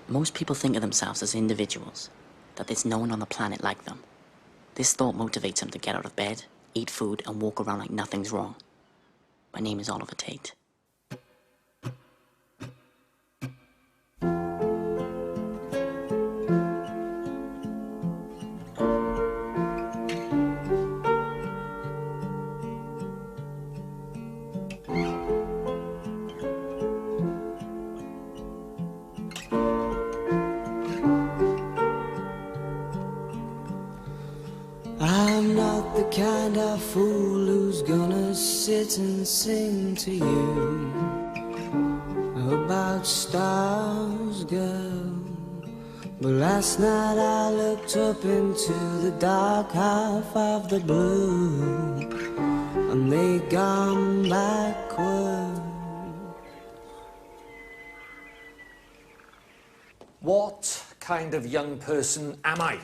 Most people think of themselves as individuals, that there's no one on the planet like them. This thought motivates them to get out of bed, eat food, and walk around like nothing's wrong. My name is Oliver Tate. I'm not the kind of fool who's gonna sit and sing to you about stars, girl. But last night I looked up into the dark half of the blue, and they gone backward. What kind of young person am I?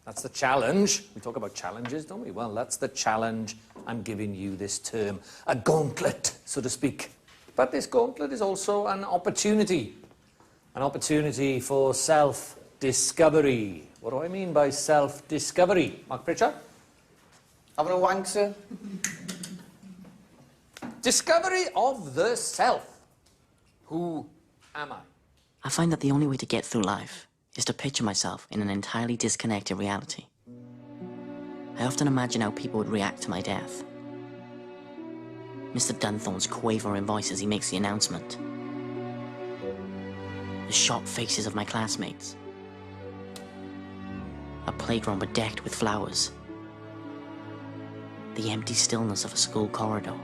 That's the challenge. We talk about challenges, don't we? Well, that's the challenge I'm giving you this term. A gauntlet, so to speak. But this gauntlet is also an opportunity. An opportunity for self-discovery. What do I mean by self-discovery? Mark Pritchard? Having a wank, sir? Discovery of the self. Who am I? I find that the only way to get through life is to picture myself in an entirely disconnected reality. I often imagine how people would react to my death. Mr. Dunthorne's quavering voice as he makes the announcement. The shocked faces of my classmates. A playground bedecked with flowers. The empty stillness of a school corridor.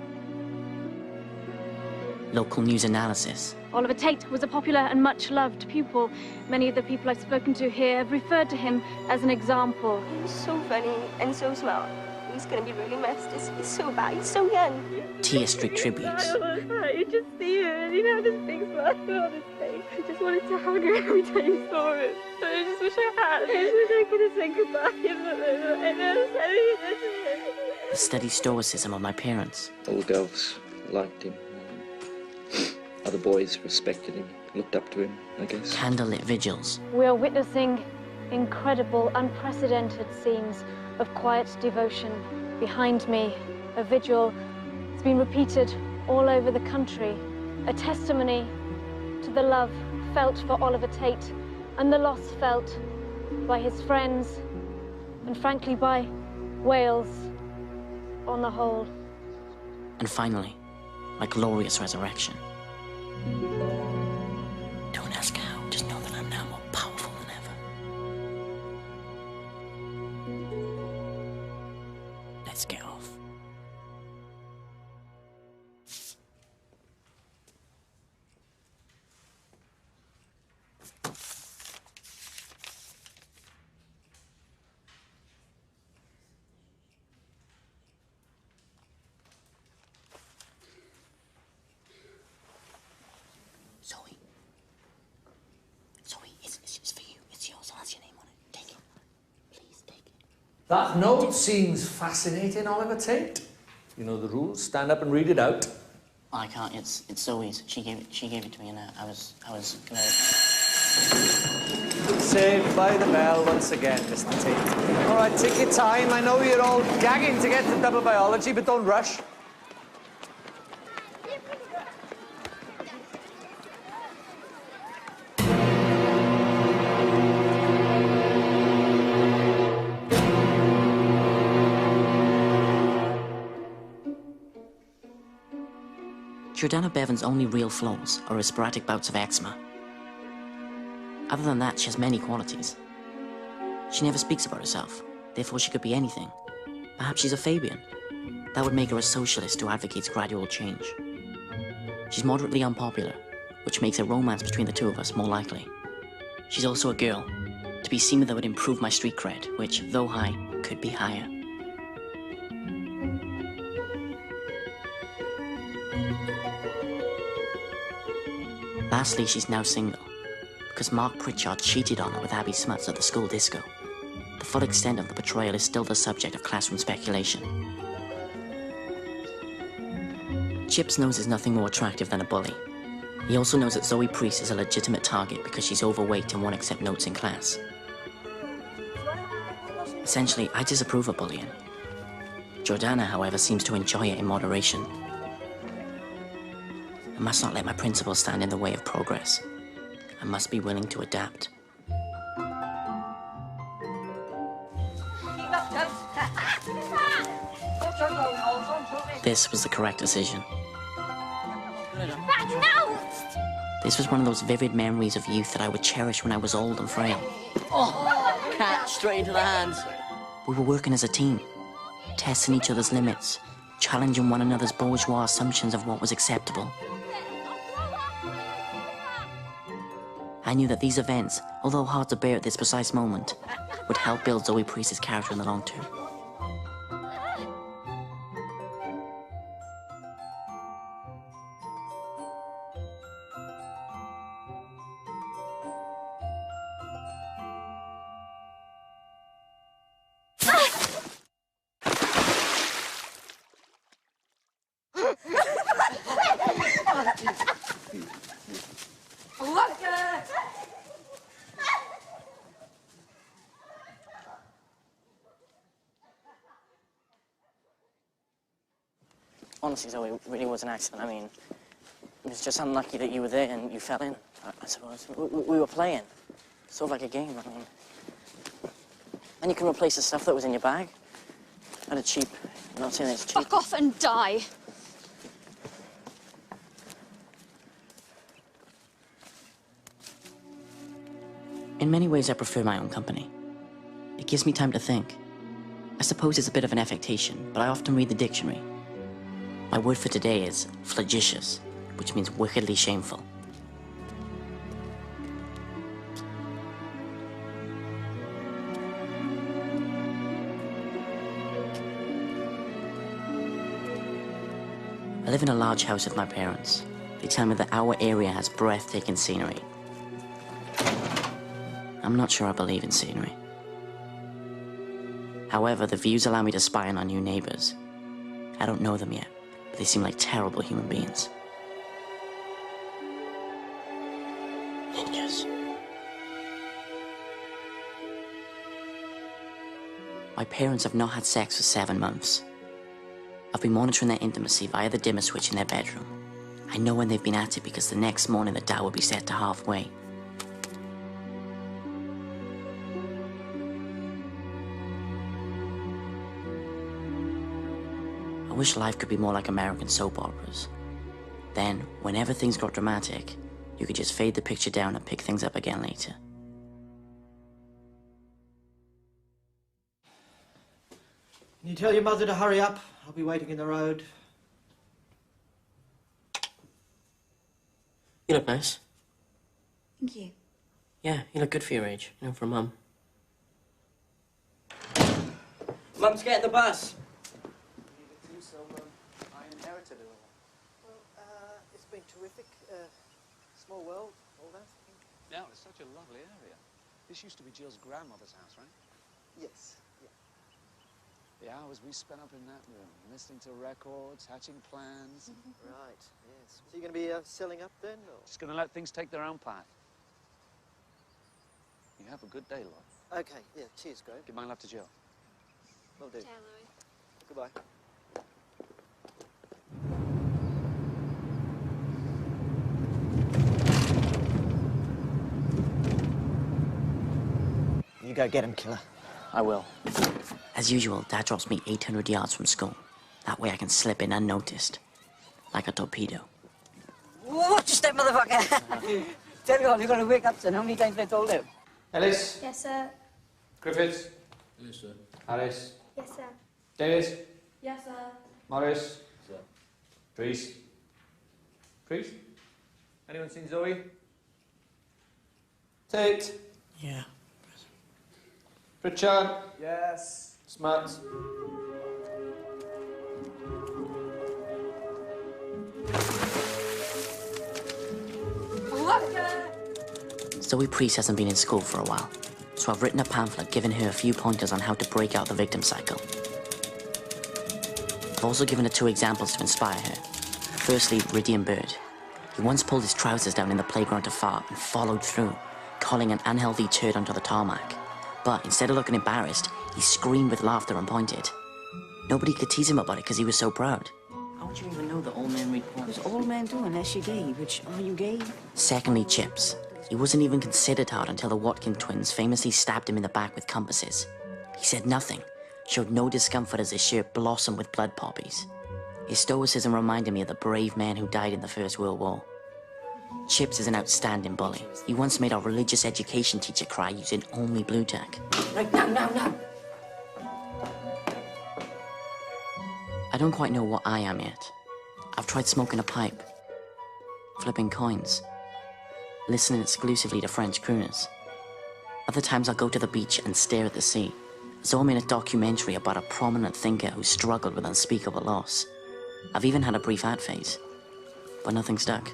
Local news analysis. Oliver Tate was a popular and much-loved pupil. Many of the people I've spoken to here have referred to him as an example. He was so funny and so smart. He's going to be really messed. He's so bad. He's so young. Tear Street tributes. You just see him and you have this big smile on his face. I just wanted to hug him every time you saw him. But I just wish I had. I just wish I could have said goodbye. I never said anything. The steady stoicism of my parents. All the girls liked him. Other boys respected him, looked up to him, I guess. Candlelit vigils. We are witnessing incredible, unprecedented scenes of quiet devotion. Behind me, a vigil has been repeated all over the country, a testimony to the love felt for Oliver Tate and the loss felt by his friends and frankly by Wales on the whole. And finally, my glorious resurrection. Don't ask how, just know that I'm now more powerful than ever. Let's get off. Zoe, it's for you. It's yours. I'll ask your name on it. Take it. Please take it. That note seems fascinating, Oliver Tate. You know the rules. Stand up and read it out. I can't. It's Zoe's. She gave it to me, and I was gonna. Saved by the bell once again, Mr. Tate. All right, take your time. I know you're all gagging to get to double biology, but don't rush. Jordana Bevan's only real flaws are her sporadic bouts of eczema. Other than that, she has many qualities. She never speaks about herself, therefore she could be anything. Perhaps she's a Fabian. That would make her a socialist who advocates gradual change. She's moderately unpopular, which makes a romance between the two of us more likely. She's also a girl. To be seen with her would improve my street cred, which, though high, could be higher. Lastly, she's now single, because Mark Pritchard cheated on her with Abby Smuts at the school disco. The full extent of the betrayal is still the subject of classroom speculation. Chips knows there's nothing more attractive than a bully. He also knows that Zoe Priest is a legitimate target because she's overweight and won't accept notes in class. Essentially, I disapprove of bullying. Jordana, however, seems to enjoy it in moderation. I must not let my principles stand in the way of progress. I must be willing to adapt. This was the correct decision. No! This was one of those vivid memories of youth that I would cherish when I was old and frail. Oh, catch straight into the hands. We were working as a team, testing each other's limits, challenging one another's bourgeois assumptions of what was acceptable. I knew that these events, although hard to bear at this precise moment, would help build Zoe Priest's character in the long term. Honestly, Zoe, it really was an accident. I mean, it was just unlucky that you were there and you fell in, I suppose. We were playing, sort of like a game, I mean. And you can replace the stuff that was in your bag at a cheap, I'm not saying it's cheap. Fuck off and die. In many ways, I prefer my own company. It gives me time to think. I suppose it's a bit of an affectation, but I often read the dictionary. My word for today is flagitious, which means wickedly shameful. I live in a large house with my parents. They tell me that our area has breathtaking scenery. I'm not sure I believe in scenery. However, the views allow me to spy on our new neighbors. I don't know them yet, but they seem like terrible human beings. Ninjas. My parents have not had sex for 7 months. I've been monitoring their intimacy via the dimmer switch in their bedroom. I know when they've been at it because the next morning the dial will be set to halfway. I wish life could be more like American soap operas. Then, whenever things got dramatic, you could just fade the picture down and pick things up again later. Can you tell your mother to hurry up? I'll be waiting in the road. You look nice. Thank you. Yeah, you look good for your age, you know, for a mum. Mum's getting the bus. It's been terrific. Small world, all that. Yeah, it's such a lovely area. This used to be Jill's grandmother's house, right? Yes. Yeah. The hours we spent up in that room, listening to records, hatching plans. Right. Yes. So you're going to be selling up then, or? Just going to let things take their own path. You have a good day, love. Okay. Yeah. Cheers, Graham. Give my love to Jill. Will do. Ciao, Louis. Goodbye. You go get him, killer. I will. As usual, Dad drops me 800 yards from school. That way I can slip in unnoticed. Like a torpedo. Watch your step, motherfucker! Tell me what, you've got to wake up, son. How many times have I told you? Ellis? Yes, sir. Griffiths? Yes, sir. Harris? Yes, sir. Davis? Yes, sir. Morris? Sir. Trees? Trees? Anyone seen Zoe? Tate? Yeah. Pritchard? Yes. Smart? Zoe Priest hasn't been in school for a while, so I've written a pamphlet giving her a few pointers on how to break out the victim cycle. I've also given her 2 examples to inspire her. Firstly, Rydian Bird. He once pulled his trousers down in the playground to fart and followed through, calling an unhealthy turd onto the tarmac. But instead of looking embarrassed, he screamed with laughter and pointed. Nobody could tease him about it because he was so proud. How would you even know that all men read porn? Because all men do unless you're gay, which, are you gay? Secondly, Chips. He wasn't even considered hard until the Watkin twins famously stabbed him in the back with compasses. He said nothing, showed no discomfort as his shirt blossomed with blood poppies. His stoicism reminded me of the brave men who died in the First World War. Chips is an outstanding bully. He once made our religious education teacher cry using only blue tack. Right, now. I don't quite know what I am yet. I've tried smoking a pipe, flipping coins, listening exclusively to French crooners. Other times I'll go to the beach and stare at the sea, as though I'm in a documentary about a prominent thinker who struggled with unspeakable loss. I've even had a brief ad phase, but nothing stuck.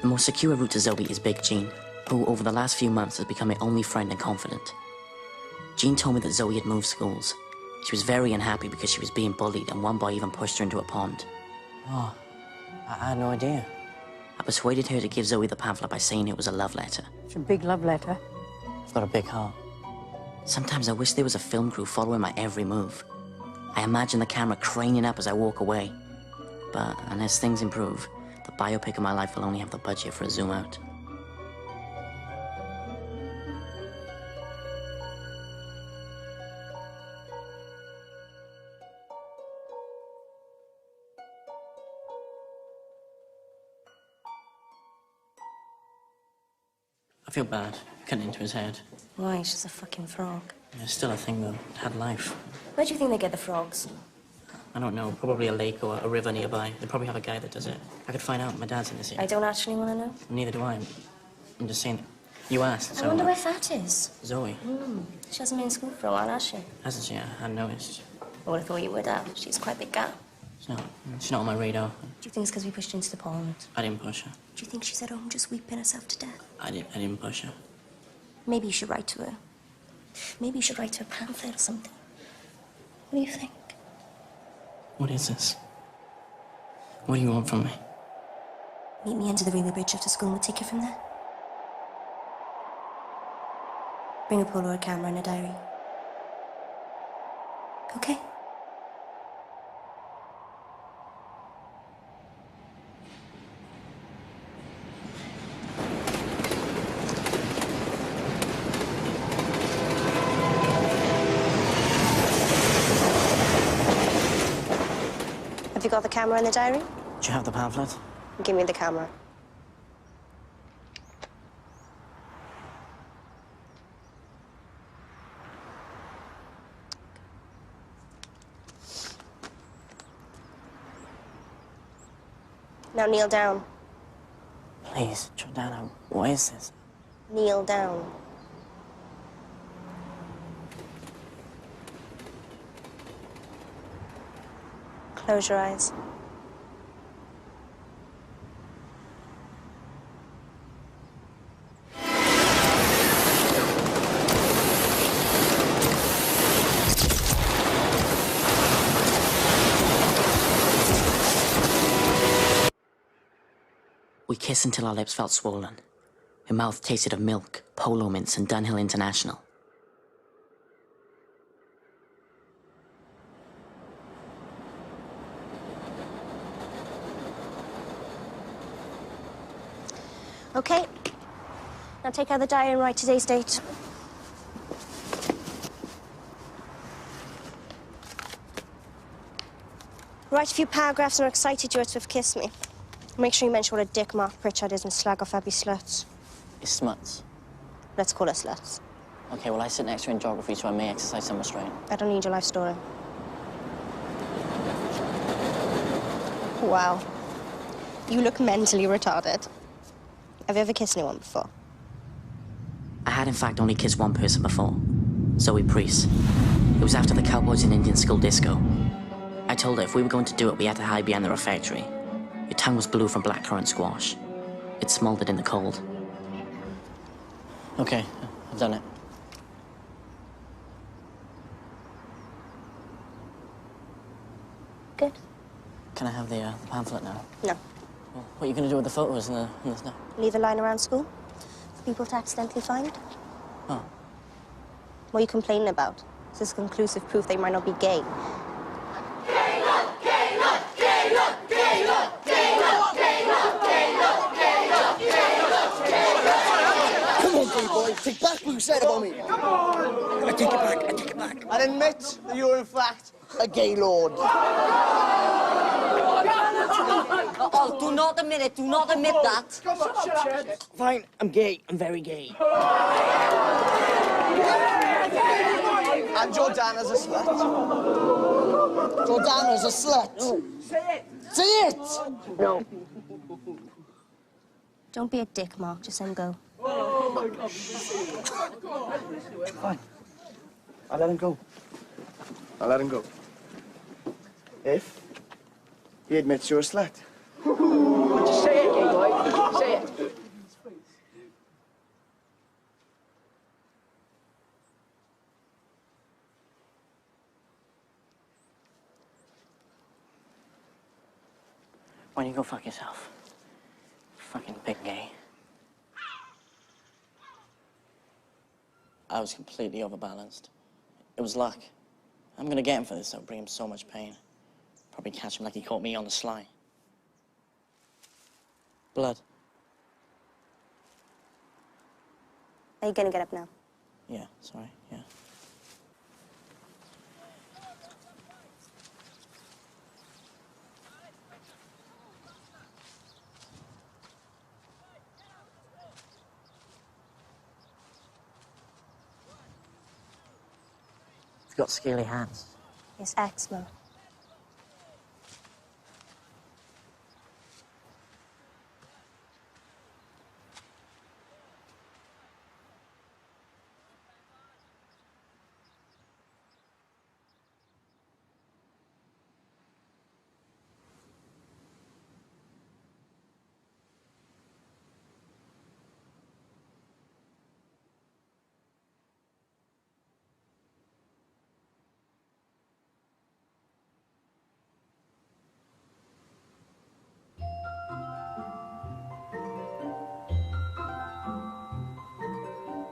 The most secure route to Zoe is Big Jean, who over the last few months has become my only friend and confidant. Jean told me that Zoe had moved schools. She was very unhappy because she was being bullied and one boy even pushed her into a pond. Oh, I had no idea. I persuaded her to give Zoe the pamphlet by saying it was a love letter. It's a big love letter. I've got a big heart. Sometimes I wish there was a film crew following my every move. I imagine the camera craning up as I walk away. But unless things improve, the biopic of my life will only have the budget for a zoom out. I feel bad, cutting into his head. Why? It's just a fucking frog. It's still a thing, though. It had life. Where do you think they get the frogs? I don't know. Probably a lake or a river nearby. They probably have a guy that does it. I could find out. My dad's in this here. I don't actually want to know. Neither do I. I'm just saying. You asked, so... I wonder where Fat is. Zoe. She hasn't been in school for a while, has she? Hasn't she? I hadn't noticed. I would have thought you would have. She's quite a big gal. She's not on my radar. Do you think it's because we pushed her into the pond? I didn't push her. Do you think she's at home just weeping herself to death? I didn't push her. Maybe you should write to her. Maybe you should write her a pamphlet or something. What do you think? What is this? What do you want from me? Meet me under the railway bridge after school and we'll take it from there. Bring a Polaroid camera and a diary. Okay? Have you got the camera and the diary? Do you have the pamphlet? Give me the camera. Now kneel down. Please, Jordana, what is this? Kneel down. Close your eyes. We kissed until our lips felt swollen. Her mouth tasted of milk, polo mints, and Dunhill International. Okay. Now take out the diary and write today's date. Write a few paragraphs on how excited you are to have kissed me. Make sure you mention what a dick Mark Pritchard is and slag off Abby sluts. It's smuts. Let's call her sluts. Okay, well, I sit next to her in geography, so I may exercise some restraint. I don't need your life story. Wow. You look mentally retarded. Have you ever kissed anyone before? I had, in fact, only kissed one person before. Zoe Priest. It was after the Cowboys and Indian school disco. I told her if we were going to do it, we had to hide behind the refectory. Your tongue was blue from blackcurrant squash. It smoldered in the cold. Okay, I've done it. Good. Can I have the pamphlet now? No. Well, what are you going to do with the photos and the stuff? Leave a line around school for people to accidentally find. Oh. What are you complaining about? Is this conclusive proof they might not be gay? Come on, gay boy, take back what you said about me. Come on! I take it back, I take it back. And admit that you're in fact A gay lord. Oh, do not admit it. Do not admit that. Come on, shut up. Fine, I'm gay. I'm very gay. And Jordana's a slut. Jordana's a slut. No. Say it. Say it. No. Don't be a dick, Mark. Just let him go. Oh, my God. Fine. I'll let him go. I'll let him go. If he admits you're a slut. Just say it, gay boy. Say it. Why don't you go fuck yourself? Fucking big gay. I was completely overbalanced. It was luck. I'm gonna get him for this, though. Bring him so much pain. Probably catch him like he caught me on the sly. Blood. Are you gonna get up now? Yeah, sorry, yeah. He's got scaly hands. It's eczema.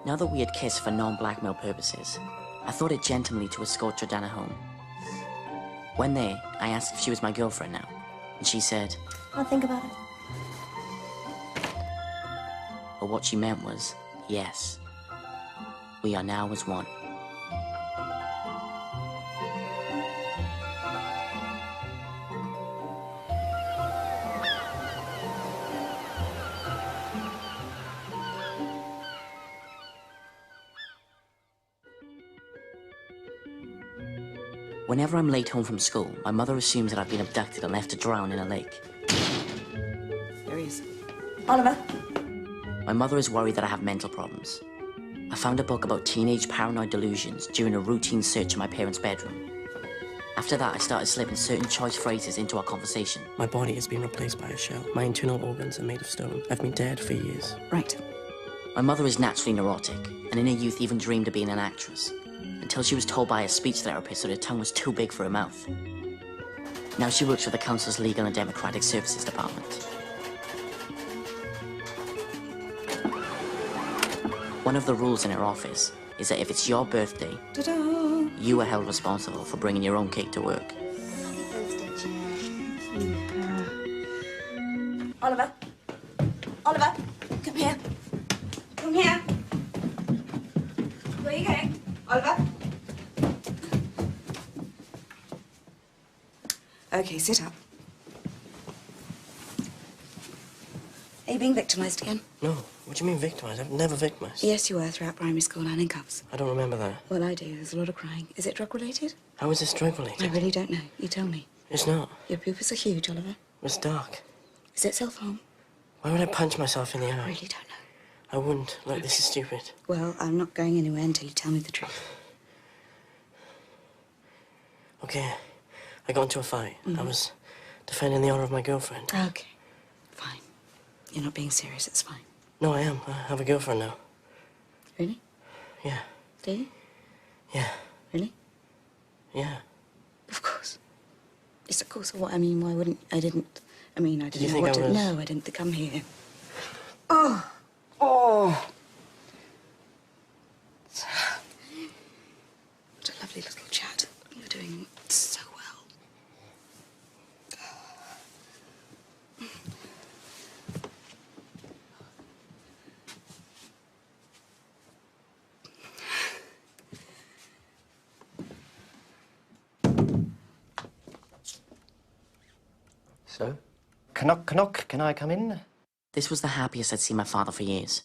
Now that we had kissed for non-blackmail purposes, I thought it gentlemanly to escort Jordana home. When there, I asked if she was my girlfriend now, and she said, I'll think about it. but what she meant was, yes. We are now as one. Whenever I'm late home from school, my mother assumes that I've been abducted and left to drown in a lake. There he is. Oliver. My mother is worried that I have mental problems. I found a book about teenage paranoid delusions during a routine search in my parents' bedroom. After that, I started slipping certain choice phrases into our conversation. My body has been replaced by a shell. My internal organs are made of stone. I've been dead for years. Right. My mother is naturally neurotic, and in her youth even dreamed of being an actress, until she was told by a speech therapist that her tongue was too big for her mouth. Now she works for the council's Legal and Democratic Services Department. One of the rules in her office is that if it's your birthday, Ta-da! you are held responsible for bringing your own cake to work. Oliver. Oliver, come here. from here. Where are you going? Oliver? Okay, sit up. Are you being victimised again? No. What do you mean victimised? I've never victimised. Yes, you were throughout primary school and in cuffs. I don't remember that. Well, I do. There's a lot of crying. Is it drug-related? How is this drug-related? I really don't know. You tell me. It's not. Your pupils are huge, Oliver. It's dark. Is it self-harm? Why would I punch myself in the eye? I really don't know. I wouldn't. Look, this is stupid. Well, I'm not going anywhere until you tell me the truth. Okay. I got into a fight. I was defending the honour of my girlfriend. Okay. Fine. You're not being serious. It's fine. No, I am. I have a girlfriend now. Really? Yeah. Do you? Yeah. Really? Yeah. Of course. Yes, of course. What? I mean, why wouldn't... I didn't Did you know think what I to... was... No, I didn't think I'm here. Oh! Oh! What a lovely little chat. You're doing so well. So? Knock, knock. Can I come in? This was the happiest I'd seen my father for years.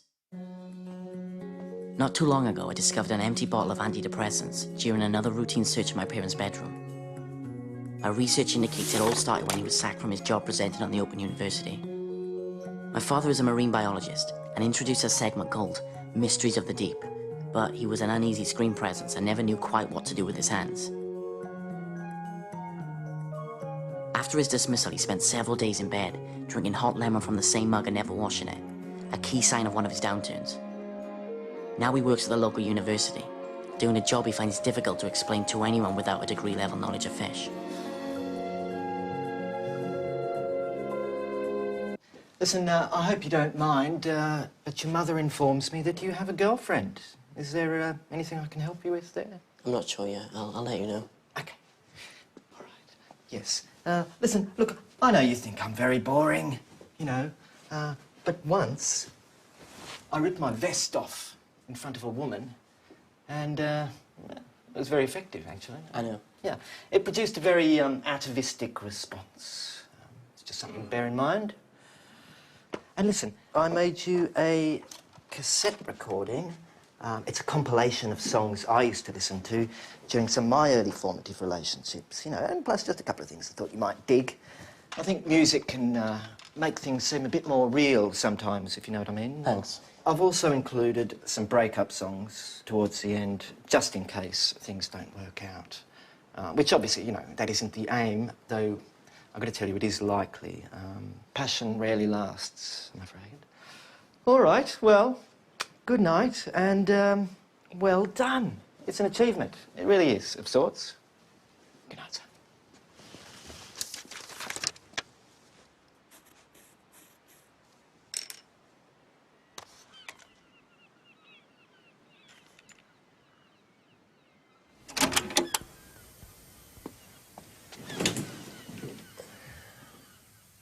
Not too long ago, I discovered an empty bottle of antidepressants during another routine search in my parents' bedroom. My research indicates it all started when he was sacked from his job presenting on the Open University. My father is a marine biologist and introduced a segment called Mysteries of the Deep, but he was an uneasy screen presence and never knew quite what to do with his hands. After his dismissal, he spent several days in bed, drinking hot lemon from the same mug and never washing it, a key sign of one of his downturns. Now he works at the local university, doing a job he finds difficult to explain to anyone without a degree-level knowledge of fish. Listen, I hope you don't mind, but your mother informs me that you have a girlfriend. Is there anything I can help you with there? I'm not sure yet. I'll let you know. Okay. All right. Yes. Listen, look, I know you think I'm very boring, you know, but once I ripped my vest off in front of a woman and it was very effective, actually. I know. Yeah. It produced a very atavistic response. It's just something to bear in mind. And listen, I made you a cassette recording. It's a compilation of songs I used to listen to during some of my early formative relationships, you know, and plus just a couple of things I thought you might dig. I think music can make things seem a bit more real sometimes, if you know what I mean. Thanks. I've also included some breakup songs towards the end, just in case things don't work out. Which obviously, you know, that isn't the aim, though I've got to tell you it is likely. Passion rarely lasts, I'm afraid. All right, well, good night, and well done. It's an achievement. It really is, of sorts. Good night, sir.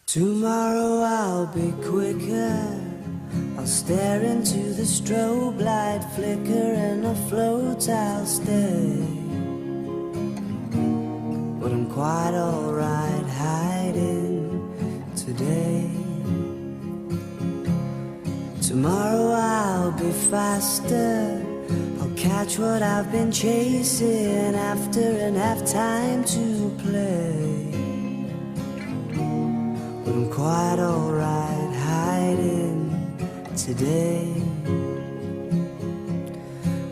Tomorrow I'll be quicker. I'll stare into the strobe light flicker and afloat I'll stay. But I'm quite alright hiding today. Tomorrow I'll be faster. I'll catch what I've been chasing after and have time to play. But I'm quite alright hiding today.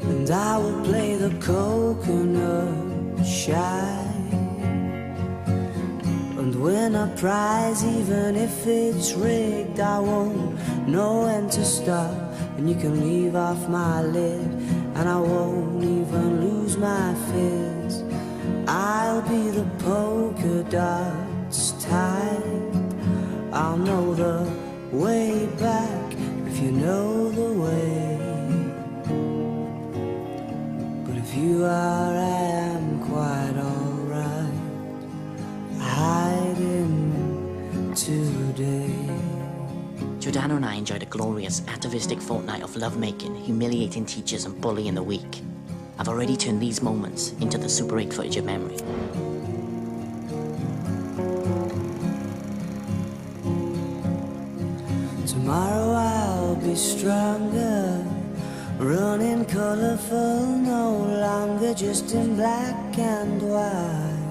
And I will play the coconut shy and win a prize even if it's rigged. I won't know when to stop, and you can leave off my lid, and I won't even lose my fizz. I'll be the polka dots type. I'll know the way back if you know the way. But if you are, I am quite alright hiding today. Giordano and I enjoyed a glorious joyous, atavistic fortnight of lovemaking, humiliating teachers, and bullying the weak. I've already turned these moments into the Super 8 footage of memory. Tomorrow I'll be stronger, running colorful, no longer just in black and white.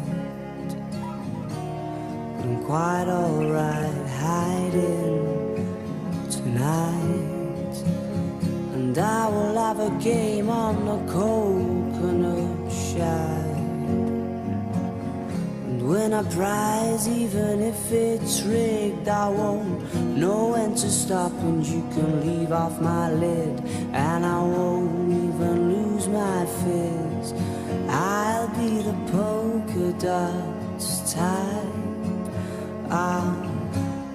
But I'm quite alright hiding tonight, and I will have a game on the coconut shine. When I prize, even if it's rigged, I won't know when to stop, and you can leave off my lid, and I won't even lose my fizz. I'll be the polka dots type. I'll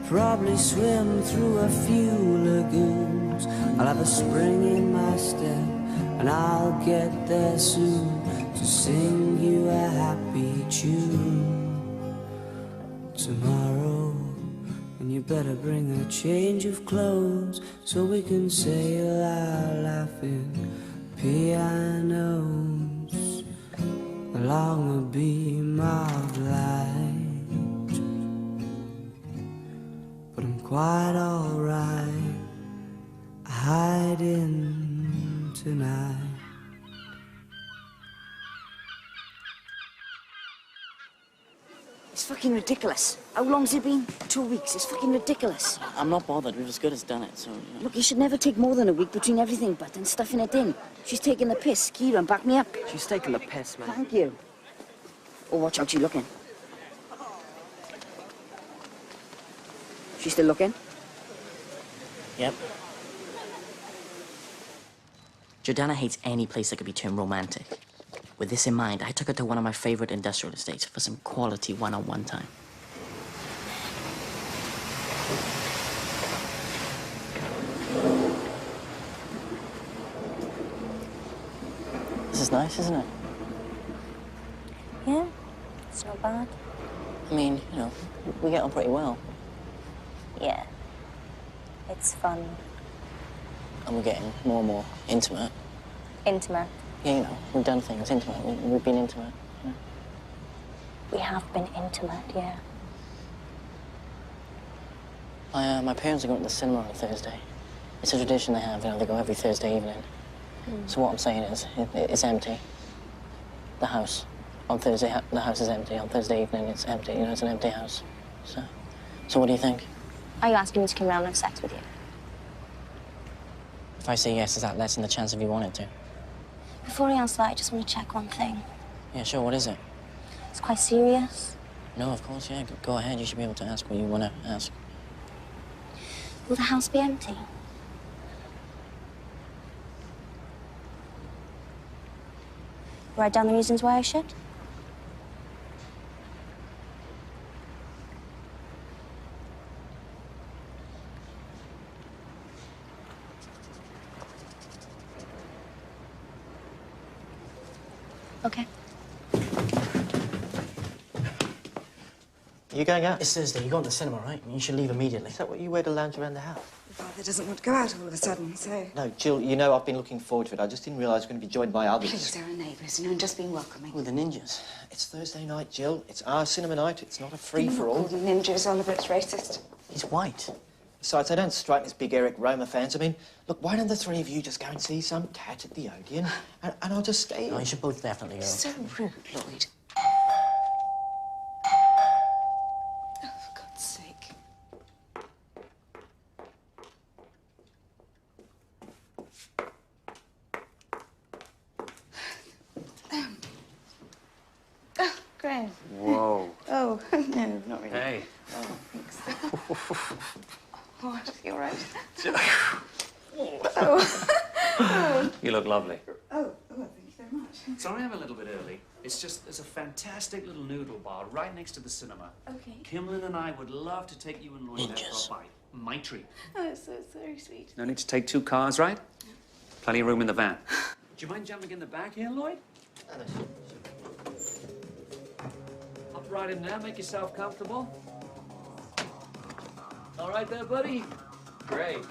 probably swim through a few lagoons. I'll have a spring in my step, and I'll get there soon to sing you a happy tune. Tomorrow, and you better bring a change of clothes so we can sail our laughing pianos along a beam of light. But I'm quite alright hiding tonight. It's fucking ridiculous. How long's it been? 2 weeks. It's fucking ridiculous. I'm not bothered. We've as good as done it, so... Look, you should never take more than a week between everything but and stuffing it in. She's taking the piss. Kieran, back me up. She's taking the piss, man. Thank you. Oh, watch out, she's looking. She's still looking? Yep. Jordana hates any place that could be termed romantic. With this in mind, I took her to one of my favorite industrial estates for some quality one-on-one time. This is nice, isn't it? Yeah, it's not bad. I mean, you know, we get on pretty well. Yeah, it's fun. And we're getting more and more intimate. Intimate. Yeah, you know, we've done things intimate. We've been intimate. You know? We have been intimate, yeah. My parents are going to the cinema on Thursday. It's a tradition they have, you know, they go every Thursday evening. So what I'm saying is, it's empty. The house. On Thursday, the house is empty. On Thursday evening, it's empty. You know, it's an empty house. So what do you think? Are you asking me to come round and have sex with you? If I say yes, is that less than the chance if you wanted to? Before I answer that, I just want to check one thing. Yeah, sure, what is it? It's quite serious. No, of course, yeah, go ahead. You should be able to ask what you want to ask. Will the house be empty? Write down the reasons why I should? Okay. You going out? It's Thursday. You're going to the cinema, right? You should leave immediately. Is that what you wear to lounge around the house? Father doesn't want to go out all of a sudden, so... No, Jill, you know I've been looking forward to it. I just didn't realise we're going to be joined by others. Please, there are neighbours, you know, and just being welcoming. With the ninjas. It's Thursday night, Jill. It's our cinema night. It's not a free-for-all. Ninjas, Oliver, it's racist. He's white. Besides, they don't strike me as big Eric Roma fans. I mean, look, why don't the three of you just go and see some cat at the Odeon, and I'll just stay here. No, you should both definitely go. So rude, Lloyd. Oh, for God's sake. Oh, Graham. Whoa. Oh, no, not really. Hey. Oh, thanks. What? You all right? You look lovely. Oh, thank you very much. Sorry I'm a little bit early. It's just there's a fantastic little noodle bar right next to the cinema. Okay. Kimlin and I would love to take you and Lloyd there for a bite. My treat. Oh, it's so very sweet. No need to take 2 cars, right? Plenty of room in the van. Do you mind jumping in the back here, Lloyd? Hop right in there, make yourself comfortable. All right there, buddy? Great.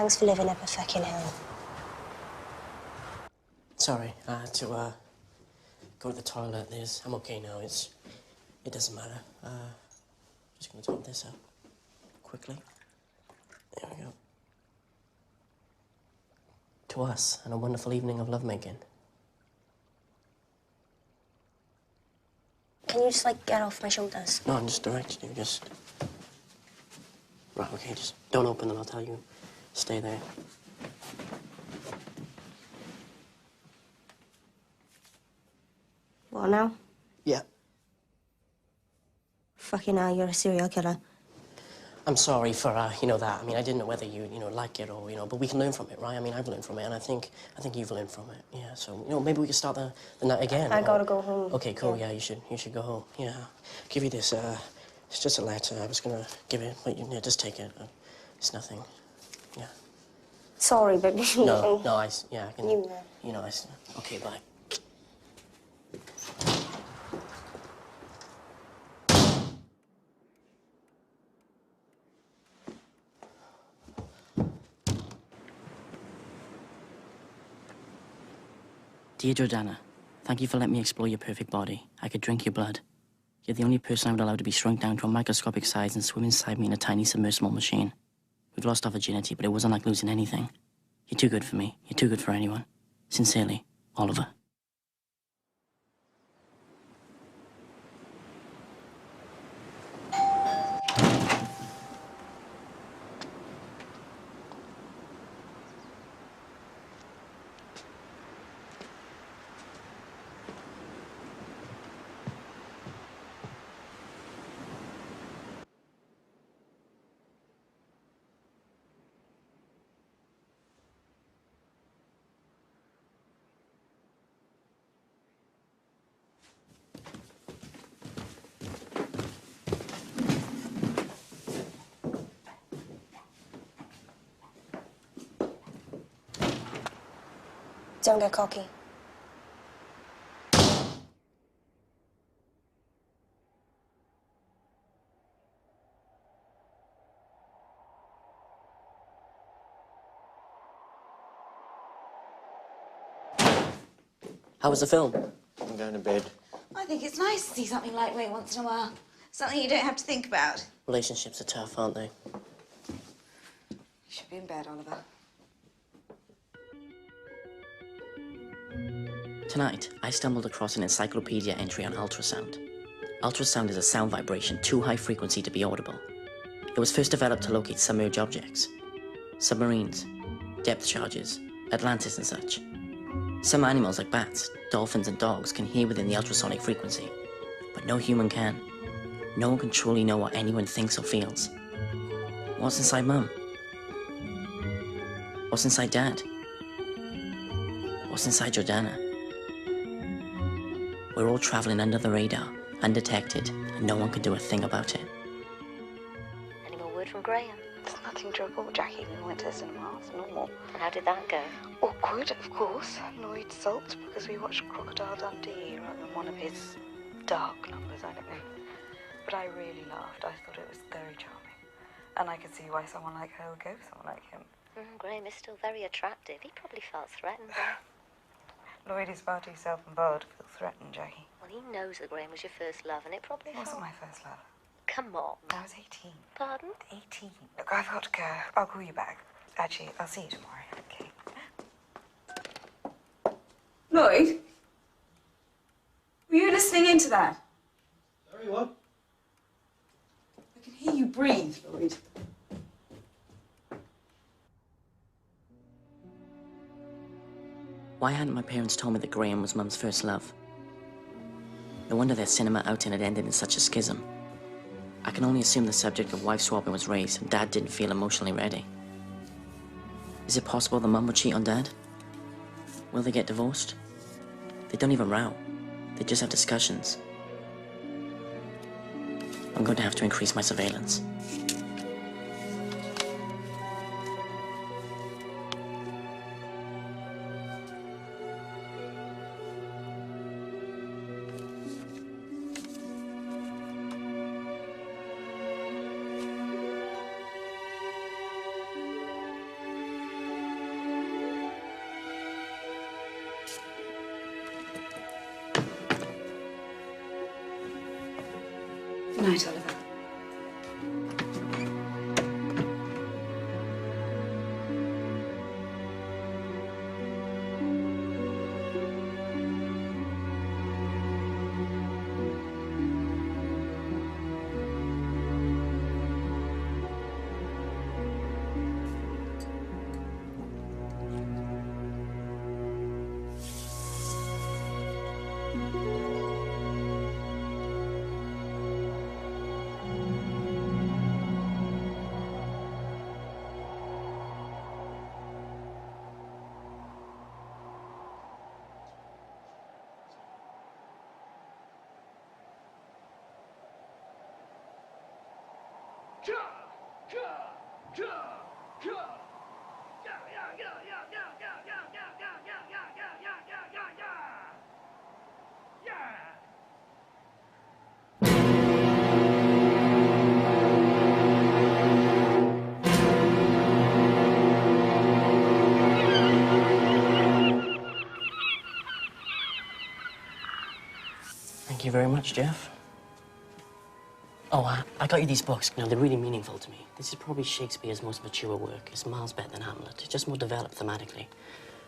Thanks for living up a fucking hill. Sorry, I had to, go to the toilet. I'm okay now. It doesn't matter. Just gonna top this up quickly. There we go. To us, and a wonderful evening of lovemaking. Can you just, like, get off my shoulders? No, I'm just directing you. Just. Right, okay, just don't open them. I'll tell you. Stay there. What now? Yeah. Fucking hell, you're a serial killer. I'm sorry for, you know, that. I mean, I didn't know whether you know, like it or, you know, but we can learn from it, right? I mean, I've learned from it, and I think you've learned from it. Yeah, so, you know, maybe we could start the night again. I gotta go home. Okay, cool, yeah, you should go home. Yeah. Give you this, it's just a letter. I was gonna give it, but you, yeah, just take it. It's nothing. Yeah. Sorry, but... No, yeah, I can... You know. Okay, bye. Dear Jordana, thank you for letting me explore your perfect body. I could drink your blood. You're the only person I would allow to be shrunk down to a microscopic size and swim inside me in a tiny submersible machine. We've lost our virginity, but it wasn't like losing anything. You're too good for me. You're too good for anyone. Sincerely, Oliver. Don't get cocky. How was the film? I'm going to bed. I think it's nice to see something lightweight once in a while. Something you don't have to think about. Relationships are tough, aren't they? You should be in bed, Oliver. Tonight, I stumbled across an encyclopedia entry on ultrasound. Ultrasound is a sound vibration too high frequency to be audible. It was first developed to locate submerged objects. Submarines, depth charges, Atlantis and such. Some animals like bats, dolphins and dogs can hear within the ultrasonic frequency, but no human can. No one can truly know what anyone thinks or feels. What's inside Mum? What's inside Dad? What's inside Jordana? We're all traveling under the radar, undetected, and no one can do a thing about it. Any more word from Graham? There's nothing to report, Jackie. We went to the cinema. It's normal. And how did that go? Awkward, of course. Annoyed salt because we watched Crocodile Dundee rather than one of his dark numbers, I don't know. But I really laughed. I thought it was very charming. And I could see why someone like her would go for someone like him. Graham is still very attractive. He probably felt threatened. Lloyd is far too self-involved to feel threatened, Jackie. Well, he knows that Graham was your first love, and it probably It wasn't my first love. Come on. I was 18. Pardon? 18. Look, I've got to go. I'll call you back. Actually, I'll see you tomorrow. Okay. Lloyd? Were you listening into that? Sorry, what? I can hear you breathe, Lloyd. Why hadn't my parents told me that Graham was Mum's first love? No wonder their cinema outing had ended in such a schism. I can only assume the subject of wife swapping was raised and Dad didn't feel emotionally ready. Is it possible that Mum would cheat on Dad? Will they get divorced? They don't even row. They just have discussions. I'm going to have to increase my surveillance. Good night, Oliver. Thank you very much, Jeff. Oh, I got you these books. You know, they're really meaningful to me. This is probably Shakespeare's most mature work. It's miles better than Hamlet. It's just more developed thematically.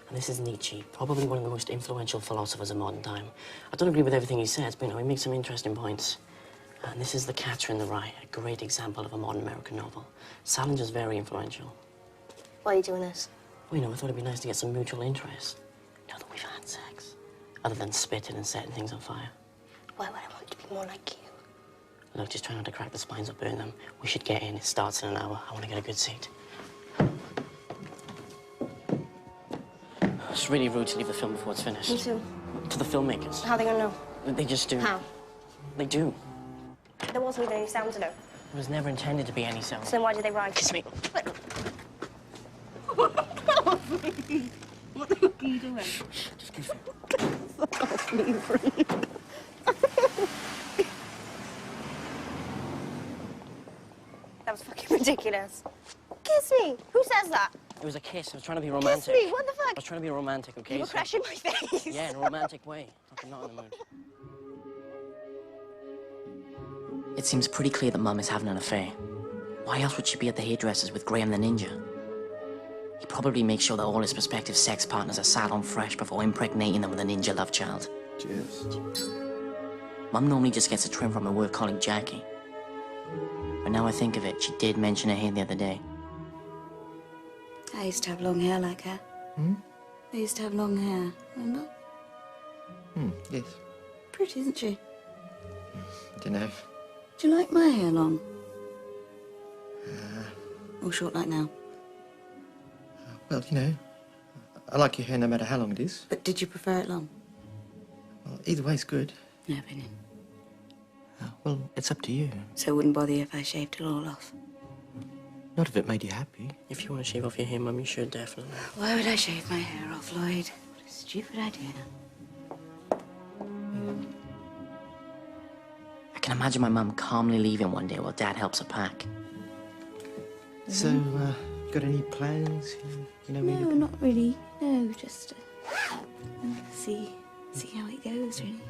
And this is Nietzsche, probably one of the most influential philosophers of modern time. I don't agree with everything he says, but, you know, he makes some interesting points. And this is The Catcher in the Rye, a great example of a modern American novel. Salinger's very influential. Why are you doing this? Well, you know, I thought it'd be nice to get some mutual interest. Now that we've had sex. Other than spitting and setting things on fire. Why would I want to be more like you? Look, just try not to crack the spines or burn them. We should get in. It starts in an hour. I want to get a good seat. It's really rude to leave the film before it's finished. Me too. To the filmmakers. How are they gonna know? They just do. How? They do. There wasn't even any sound to know. It was never intended to be any sound. So then why did they write? Kiss me. What the fuck are you doing? Just kiss me. Fuck off me, Frank. That was fucking ridiculous. Kiss me! Who says that? It was a kiss. I was trying to be romantic. Kiss me! What the fuck? I was trying to be romantic, okay? You were crashing my face. Yeah, in a romantic way. I'm not in the mood. It seems pretty clear that Mum is having an affair. Why else would she be at the hairdresser's with Graham the Ninja? He probably makes sure that all his prospective sex partners are sat on fresh before impregnating them with a ninja love child. Cheers. Mum normally just gets a trim from her work colleague Jackie. But now I think of it, she did mention her hair the other day. I used to have long hair like her. Hmm? I used to have long hair, remember? Yes. Pretty, isn't she? Don't know. Do you like my hair long? Or short like now? Well, you know, I like your hair no matter how long it is. But did you prefer it long? Well, either way's good. No opinion. Well, it's up to you. So it wouldn't bother you if I shaved it all off? Not if it made you happy. If you want to shave off your hair, Mum, you should, definitely. Why would I shave my hair off, Lloyd? What a stupid idea. I can imagine my mum calmly leaving one day while Dad helps her pack. So, you got any plans? You know, No, not really. No, just see how it goes, really.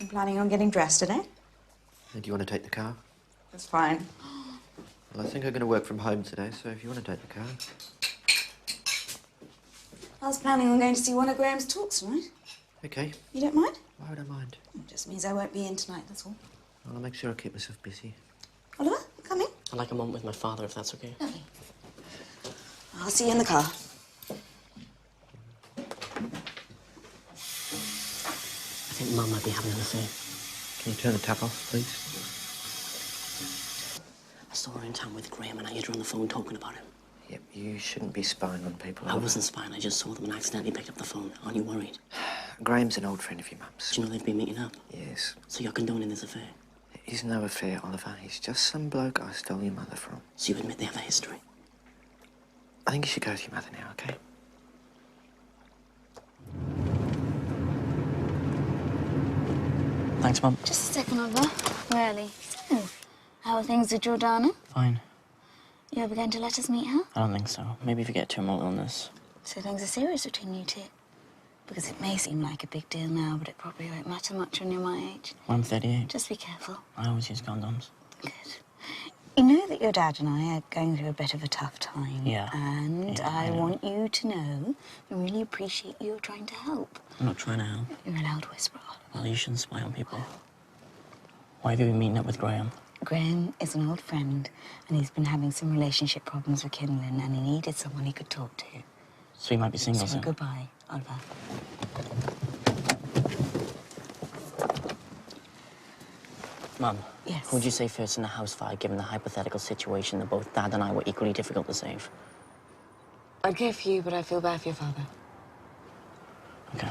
I'm planning on getting dressed today. Do you want to take the car? That's fine. Well, I think I'm going to work from home today, so if you want to take the car. I was planning on going to see one of Graham's talks tonight. Okay. You don't mind? Why would I mind? It just means I won't be in tonight, that's all. Well, I'll make sure I keep myself busy. Oliver, come in. I'd like a moment with my father, if that's okay. Lovely. I'll see you in the car. I think Mum might be having an affair. Can you turn the tap off, please? I saw her in town with Graham and I heard her on the phone talking about him. Yep, you shouldn't be spying on people. I wasn't spying, I just saw them and accidentally picked up the phone. Aren't you worried? Graham's an old friend of your mum's. Do you know they've been meeting up? Yes. So you're condoning this affair? He's no affair, Oliver. He's just some bloke I stole your mother from. So you admit they have a history? I think you should go with your mother now, okay? Thanks, Mum. Just a second, Oliver. Really. So, how are things with Jordana? Fine. You ever going to let us meet her? I don't think so. Maybe if you get terminal illness. So things are serious between you two? Because it may seem like a big deal now, but it probably won't matter much when you're my age. Well, I'm 38. Just be careful. I always use condoms. Good. You know that your dad and I are going through a bit of a tough time. Yeah. And Yeah, I I know. want you to know I really appreciate you trying to help. I'm not trying to help. You're a loud whisperer. Well, you shouldn't spy on people. Why have you been meeting up with Graham? Graham is an old friend, and he's been having some relationship problems with Kinlan, and he needed someone he could talk to. So you might be single So soon. goodbye, Oliver. Mum, Yes? who would you say first in the house fire, given the hypothetical situation that both Dad and I were equally difficult to save? I'd go for you, but I feel bad for your father. Okay.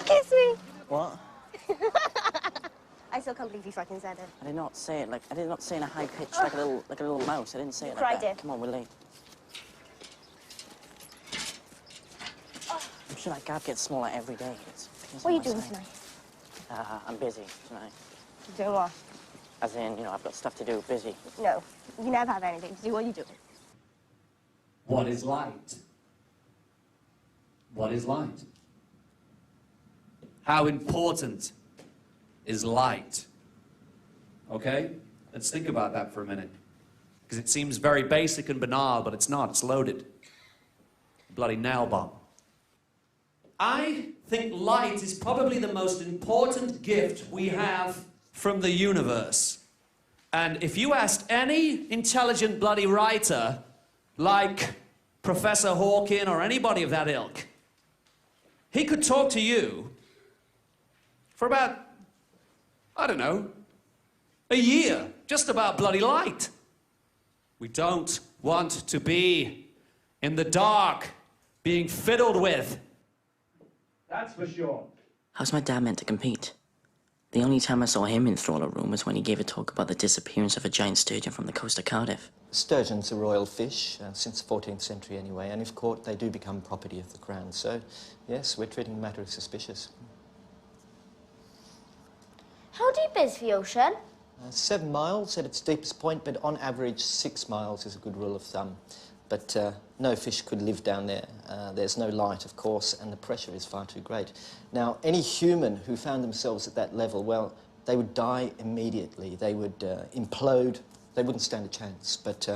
Kiss me! What? I still can't believe you fucking said it. I did not say it I did not say in a high pitch like a little mouse. I didn't say it like Cried that. it. Come on, we're late. I'm sure that gap gets smaller every day. It's What are you on my doing side. tonight? I'm busy tonight. Doing what? As in, I've got stuff to do. Busy. No, you never have anything to do. What are you doing? What is light? What is light? How important is light? Okay? Let's think about that for a minute. Because it seems very basic and banal, but it's not. It's loaded. Bloody nail bomb. I think light is probably the most important gift we have from the universe. And if you asked any intelligent bloody writer, like Professor Hawking or anybody of that ilk, he could talk to you for about, I don't know, a year, just about bloody light. We don't want to be in the dark, being fiddled with. That's for sure. How's my dad meant to compete? The only time I saw him enthrall a room was when he gave a talk about the disappearance of a giant sturgeon from the coast of Cardiff. Sturgeon's a royal fish, since the 14th century anyway, and if caught, they do become property of the crown. So, yes, we're treating the matter as suspicious. How deep is the ocean? 7 miles at its deepest point, but on average 6 miles is a good rule of thumb. But no fish could live down there. There's no light, of course, and the pressure is far too great. Now, any human who found themselves at that level, well, they would die immediately. They would implode. They wouldn't stand a chance. But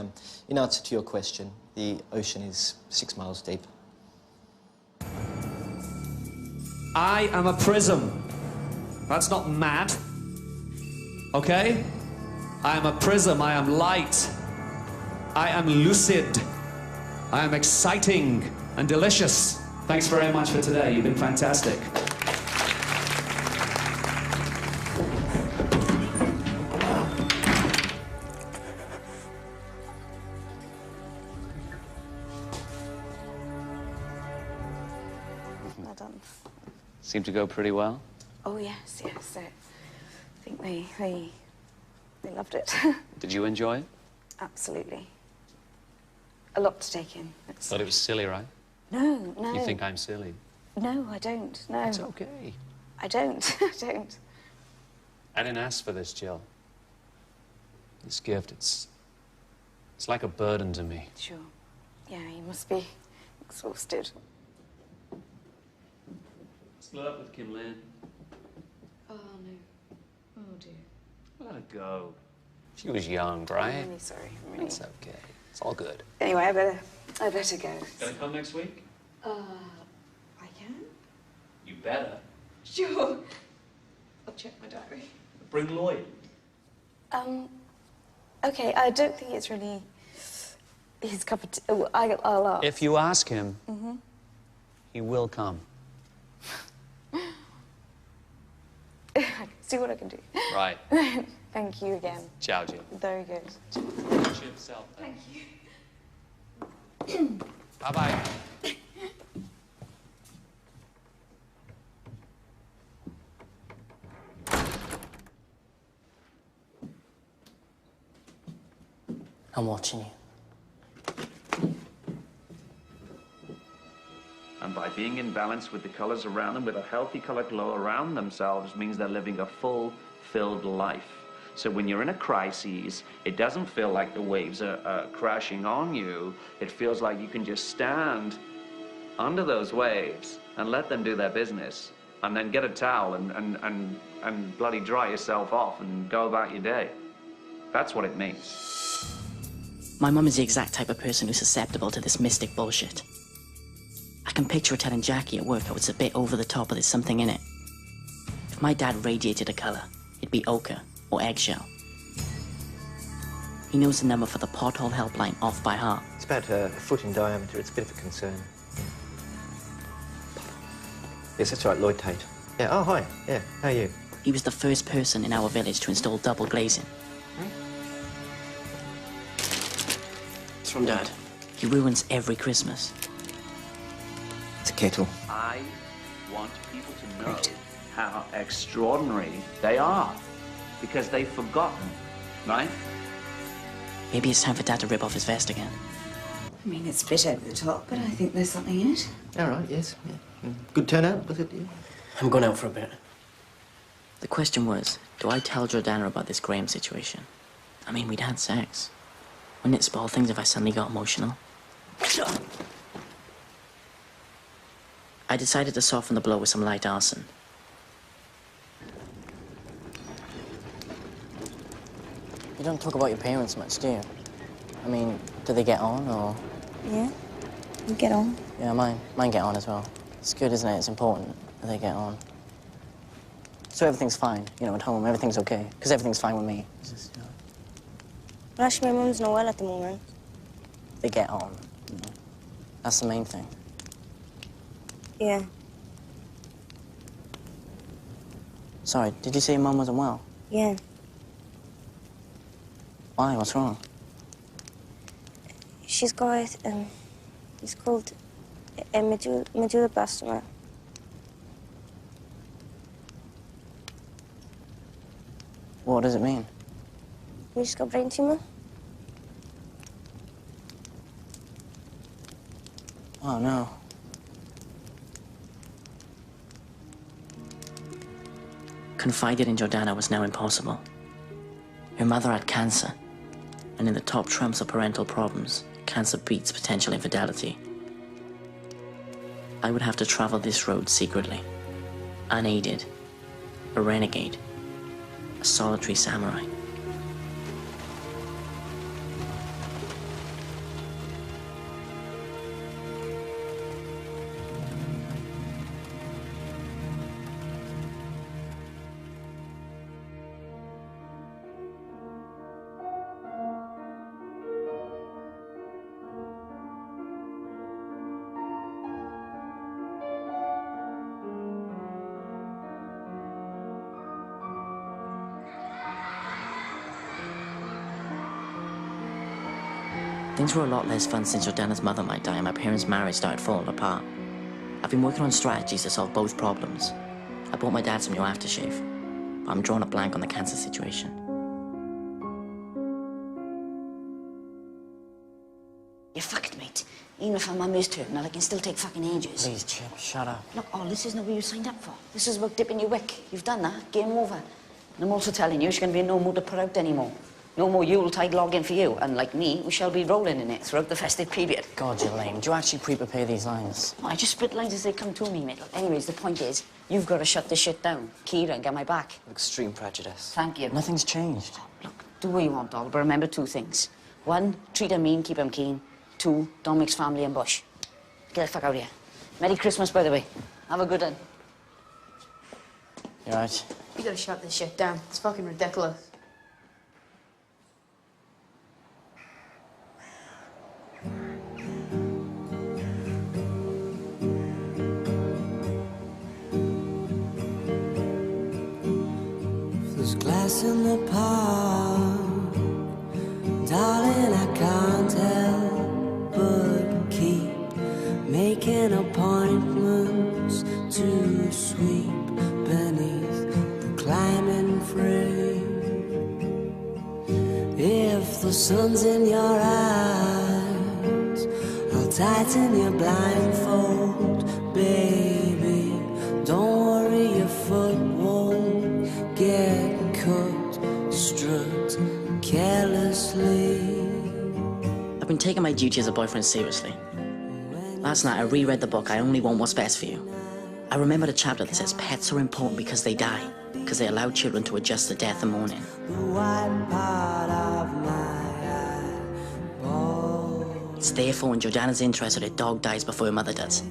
in answer to your question, the ocean is 6 miles deep. I am a prism. That's not mad. Okay? I am a prism. I am light. I am lucid. I am exciting and delicious. Thanks very much for today. You've been fantastic. Well done. Seemed to go pretty well. Oh, yes. I think they loved it. Did you enjoy it? Absolutely. A lot to take in. Thought it was silly, right? No. You think I'm silly? No, I don't. No. It's okay. I don't. I don't. I didn't ask for this, Jill. This gift, it's like a burden to me. Sure. Yeah, you must be exhausted. Split up with Kim Lynn. Oh, no. Oh, dear. Let it go. She was young, right? I'm really sorry. I'm really... It's okay. It's all good. Anyway, I better go. Gonna come next week? I can? You better. Sure. I'll check my diary. Bring Lloyd. Okay, I don't think it's really his cup of tea. Oh, I'll ask. If you ask him, Mm-hmm. he will come. Okay, See what I can do. Right. Thank you again. Ciao, Jill. Very good. Watch yourself. Thank you. Bye-bye. I'm watching you. And by being in balance with the colors around them, with a healthy color glow around themselves, means they're living a fulfilled life. So when you're in a crisis, it doesn't feel like the waves are crashing on you. It feels like you can just stand under those waves and let them do their business, and then get a towel and bloody dry yourself off and go about your day. That's what it means. My mum is the exact type of person who's susceptible to this mystic bullshit. I can picture her telling Jackie at work how it's a bit over the top, but there's something in it. If my dad radiated a colour, it'd be ochre or eggshell. He knows the number for the pothole helpline off by heart. It's about a foot in diameter. It's a bit of a concern. Yes, that's right, Lloyd Tate. Yeah, oh, hi. Yeah, how are you? He was the first person in our village to install double glazing. It's from Dad. He ruins every Christmas. It's a kettle. I want people to know how extraordinary they are, because they've forgotten, right? Maybe it's time for Dad to rip off his vest again. I mean, it's a bit over the top, but I think there's something in it. All right, yes. Yeah. Good turnout, was it? Yeah. I'm going out for a bit. The question was, do I tell Jordana about this Graham situation? I mean, we'd had sex. Wouldn't it spoil things if I suddenly got emotional? I decided to soften the blow with some light arson. You don't talk about your parents much, do you? I mean, do they get on, or...? Yeah, you get on. Yeah, mine get on as well. It's good, isn't it? It's important that they get on. So everything's fine, you know, at home, everything's okay. Because everything's fine with me. It's just, you know, Well, actually, my mum's not well at the moment. they get on, you know. That's the main thing. Yeah. Sorry, did you say your mum wasn't well? Yeah. Why? What's wrong? She's got, it's called a medulloblastoma. What does it mean? She's got brain tumor. Oh, no. Confided in Jordana was now impossible. Her mother had cancer, and in the top trumps of parental problems, cancer beats potential infidelity. I would have to travel this road secretly, unaided, a renegade, a solitary samurai. Things were a lot less fun since Jordana's mother might die and my parents' marriage started falling apart. I've been working on strategies to solve both problems. I bought my dad some new aftershave, but I'm drawing a blank on the cancer situation. You're fucked, mate. Even if our mum is terminal, I can still take fucking ages. Please, Chip, shut up. Look, all this isn't what you signed up for. This is about dipping your wick. You've done that. Game over. And I'm also telling you, she's going to be no mood to put out anymore. No more Yuletide login for you. And like me, we shall be rolling in it throughout the festive period. God, you're lame. Do you actually pre-prepare these lines? Oh, I just spit lines as they come to me, mate. Anyways, the point is, you've got to shut this shit down. Kira, and get my back. Extreme prejudice. Thank you. Nothing's changed. Look, do what you want, doll, but remember two things. One, treat him mean, keep him keen. Two, don't mix family and bush. Get the fuck out of here. Merry Christmas, by the way. Have a good one. You're right. You gotta shut this shit down. It's fucking ridiculous. There's glass in the park, darling, I can't help but keep making appointments to sweep beneath the climbing frame. If the sun's in your eyes, I'll tighten your blindfold, baby. Don't worry, your foot won't get cut. Strut carelessly. I've been taking my duty as a boyfriend seriously. Last night I reread the book I Only Want What's Best for You. I remembered a chapter that says pets are important because they die, because they allow children to adjust to death and mourning. The white part of my It's therefore in Jordana's interest that her dog dies before her mother does.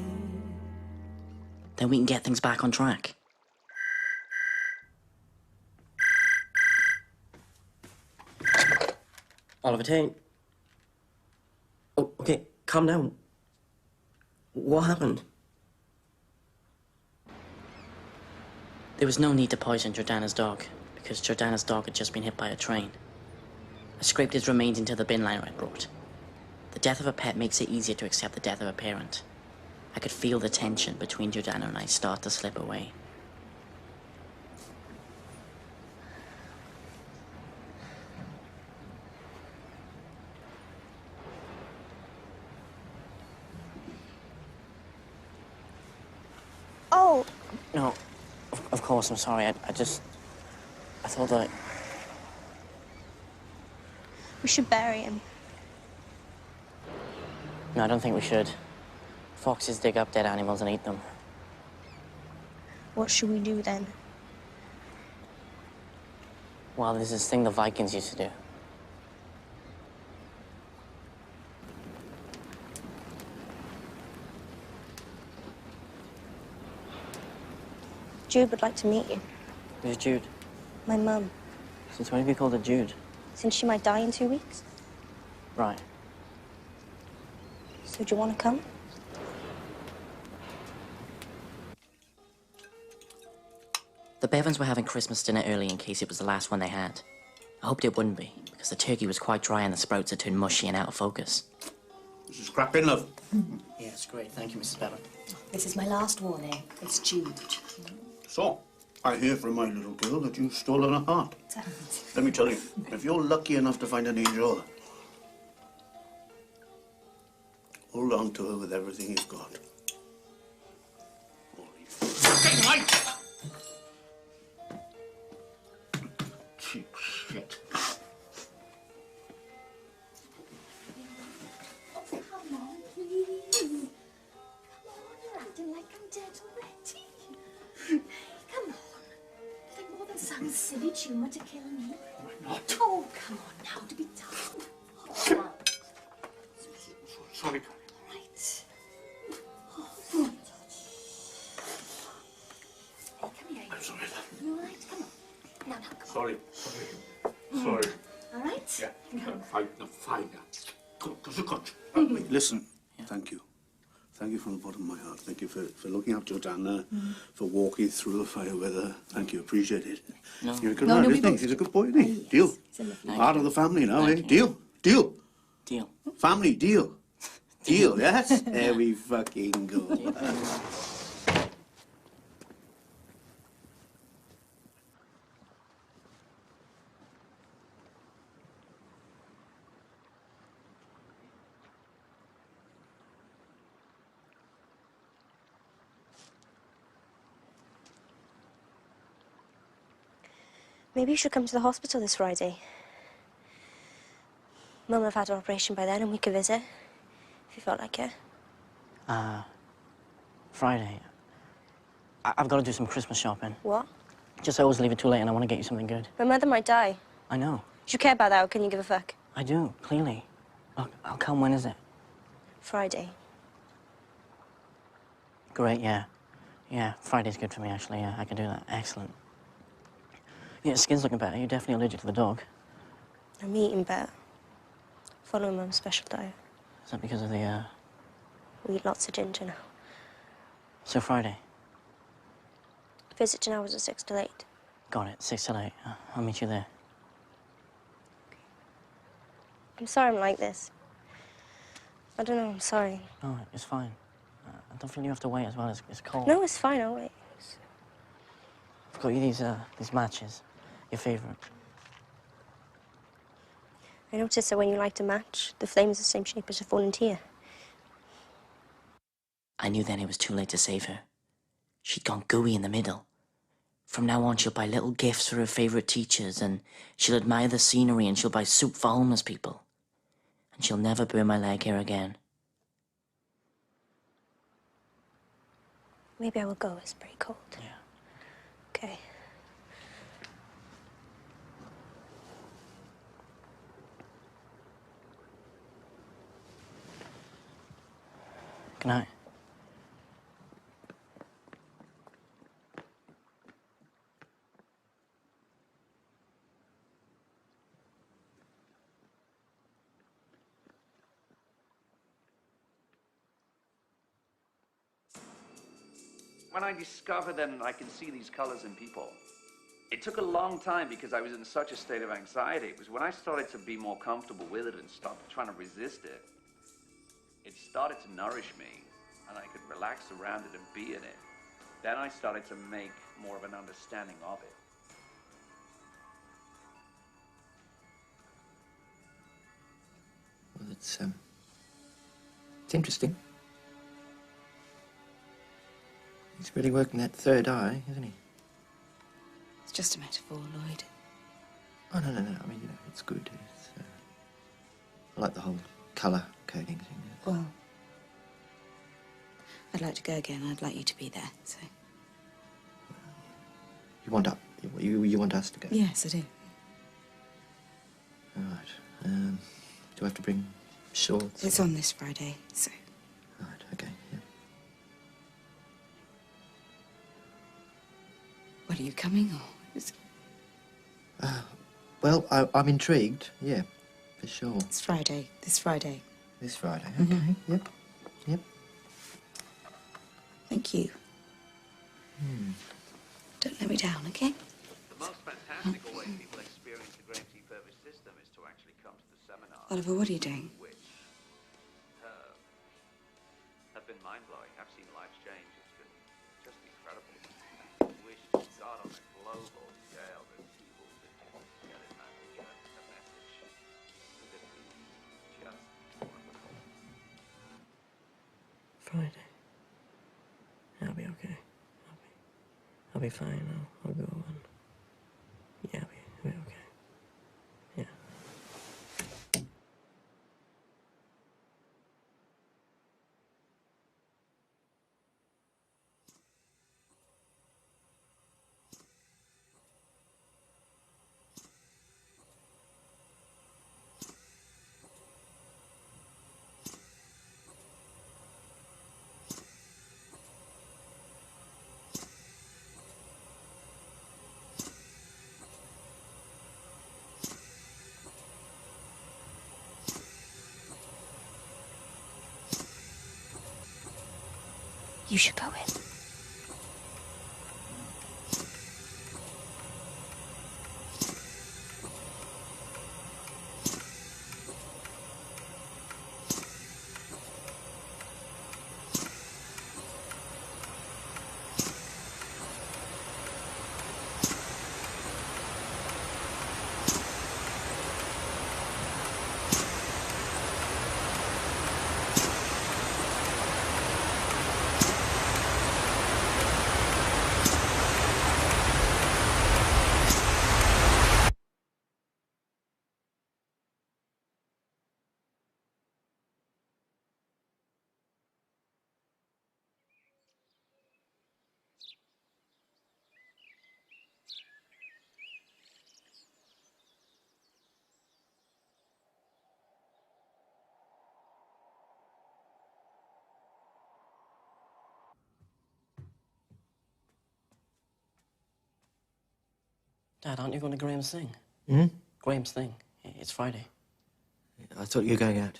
Then we can get things back on track. Oliver Tate. Oh, okay, calm down. What happened? There was no need to poison Jordana's dog, because Jordana's dog had just been hit by a train. I scraped his remains into the bin liner I brought. The death of a pet makes it easier to accept the death of a parent. I could feel the tension between Jordana and I start to slip away. Oh! No, of course, I'm sorry. I thought that... We should bury him. No, I don't think we should. Foxes dig up dead animals and eat them. What should we do then? Well, there's this thing the Vikings used to do. Jude would like to meet you. Who's Jude? My mum. Since when have you called her Jude? Since she might die in 2 weeks. Right. So do you want to come? The Bevans were having Christmas dinner early in case it was the last one they had. I hoped it wouldn't be, because the turkey was quite dry and the sprouts had turned mushy and out of focus. This is cracking, love. Yeah, it's great. Thank you, Mrs. Bevan. This is my last warning. It's Jude. So, I hear from my little girl that you've stolen a heart. Let me tell you, if you're lucky enough to find an angel, hold on to her with everything you've got. Holy fucking light! Cheap shit. Come on, please. Come on, you're acting like I'm dead already. Hey, come on. It's like more than some silly tumour to kill me. Not. Oh, come on now, to be tough. Oh, Sorry, Connie. right. Oh, right. Hey, come here. I'm sorry. You all right? Come on. Now, come on. Sorry. Sorry. All right? Yeah. Fine. No, fine. Come on. Wait, listen. Thank you. Thank you from the bottom of my heart. Thank you for looking after Jordana, for walking through the fire with her. Thank you. Appreciate it. No. You're a good man, isn't he? He's a good boy, isn't he? Deal. Part of the family now, eh? Deal. Deal. Deal. Family, deal. Deal, yes? There we fucking go. Maybe you should come to the hospital this Friday. Mum will have had an operation by then and we could visit, if you felt like it. Friday. I've got to do some Christmas shopping. What? Just I always leave it too late and I want to get you something good. My mother might die. I know. Do you care about that or can you give a fuck? I do, clearly. Look, I'll come. When is it? Friday. Great, yeah. Yeah, Friday's good for me, actually. Yeah, I can do that. Excellent. Yeah, skin's looking better. You're definitely allergic to the dog. I'm eating better. Following Mum's special diet. Is that because of the, We eat lots of ginger now. So Friday? Visiting hours are 6 till 8. Got it. 6 till 8. I'll meet you there. I'm sorry I'm like this. I don't know, I'm sorry. No, it's fine. I don't feel you have to wait as well. It's cold. No, it's fine, I'll wait. I've got you these matches. Your favourite. I noticed that when you light a match, the flame is the same shape as a fallen tear. I knew then it was too late to save her. She'd gone gooey in the middle. From now on, she'll buy little gifts for her favourite teachers, and she'll admire the scenery, and she'll buy soup for homeless people. And she'll never burn my leg here again. Maybe I will go, it's pretty cold. Yeah. Okay. Good night. When I discovered then I can see these colors in people, it took a long time because I was in such a state of anxiety. It was when I started to be more comfortable with it and stopped trying to resist it, it started to nourish me and I could relax around it and be in it. Then I started to make more of an understanding of it. Well, it's interesting. He's really working that third eye, isn't he? It's just a metaphor, Lloyd. Oh, no. I mean, you know, it's good. It's, I like the whole colour coding thing. Well, I'd like to go again. I'd like you to be there, so... You want you want us to go? Yes, I do. All right. Do I have to bring shorts? It's on this Friday, so... Right, okay, yeah. What, are you coming, or is... Well, I'm intrigued, yeah, for sure. It's Friday, this Friday. This Friday, okay, yep. Thank you. Don't let me down, okay? The most fantastical way people experience the Great Tea Purpose system is to actually come to the seminar. Oliver, what are you doing? Which have been mind-blowing. I've seen lives change. It's been just incredible. I wish God on a global scale that people could get it and get a message that would be just wonderful. Friday. I'll be okay. I'll be fine. I'll go and... Yeah, I'll be okay. Yeah. You should go in. Dad, aren't you going to Graham's thing? Hmm? Graham's thing. It's Friday. I thought you were going out.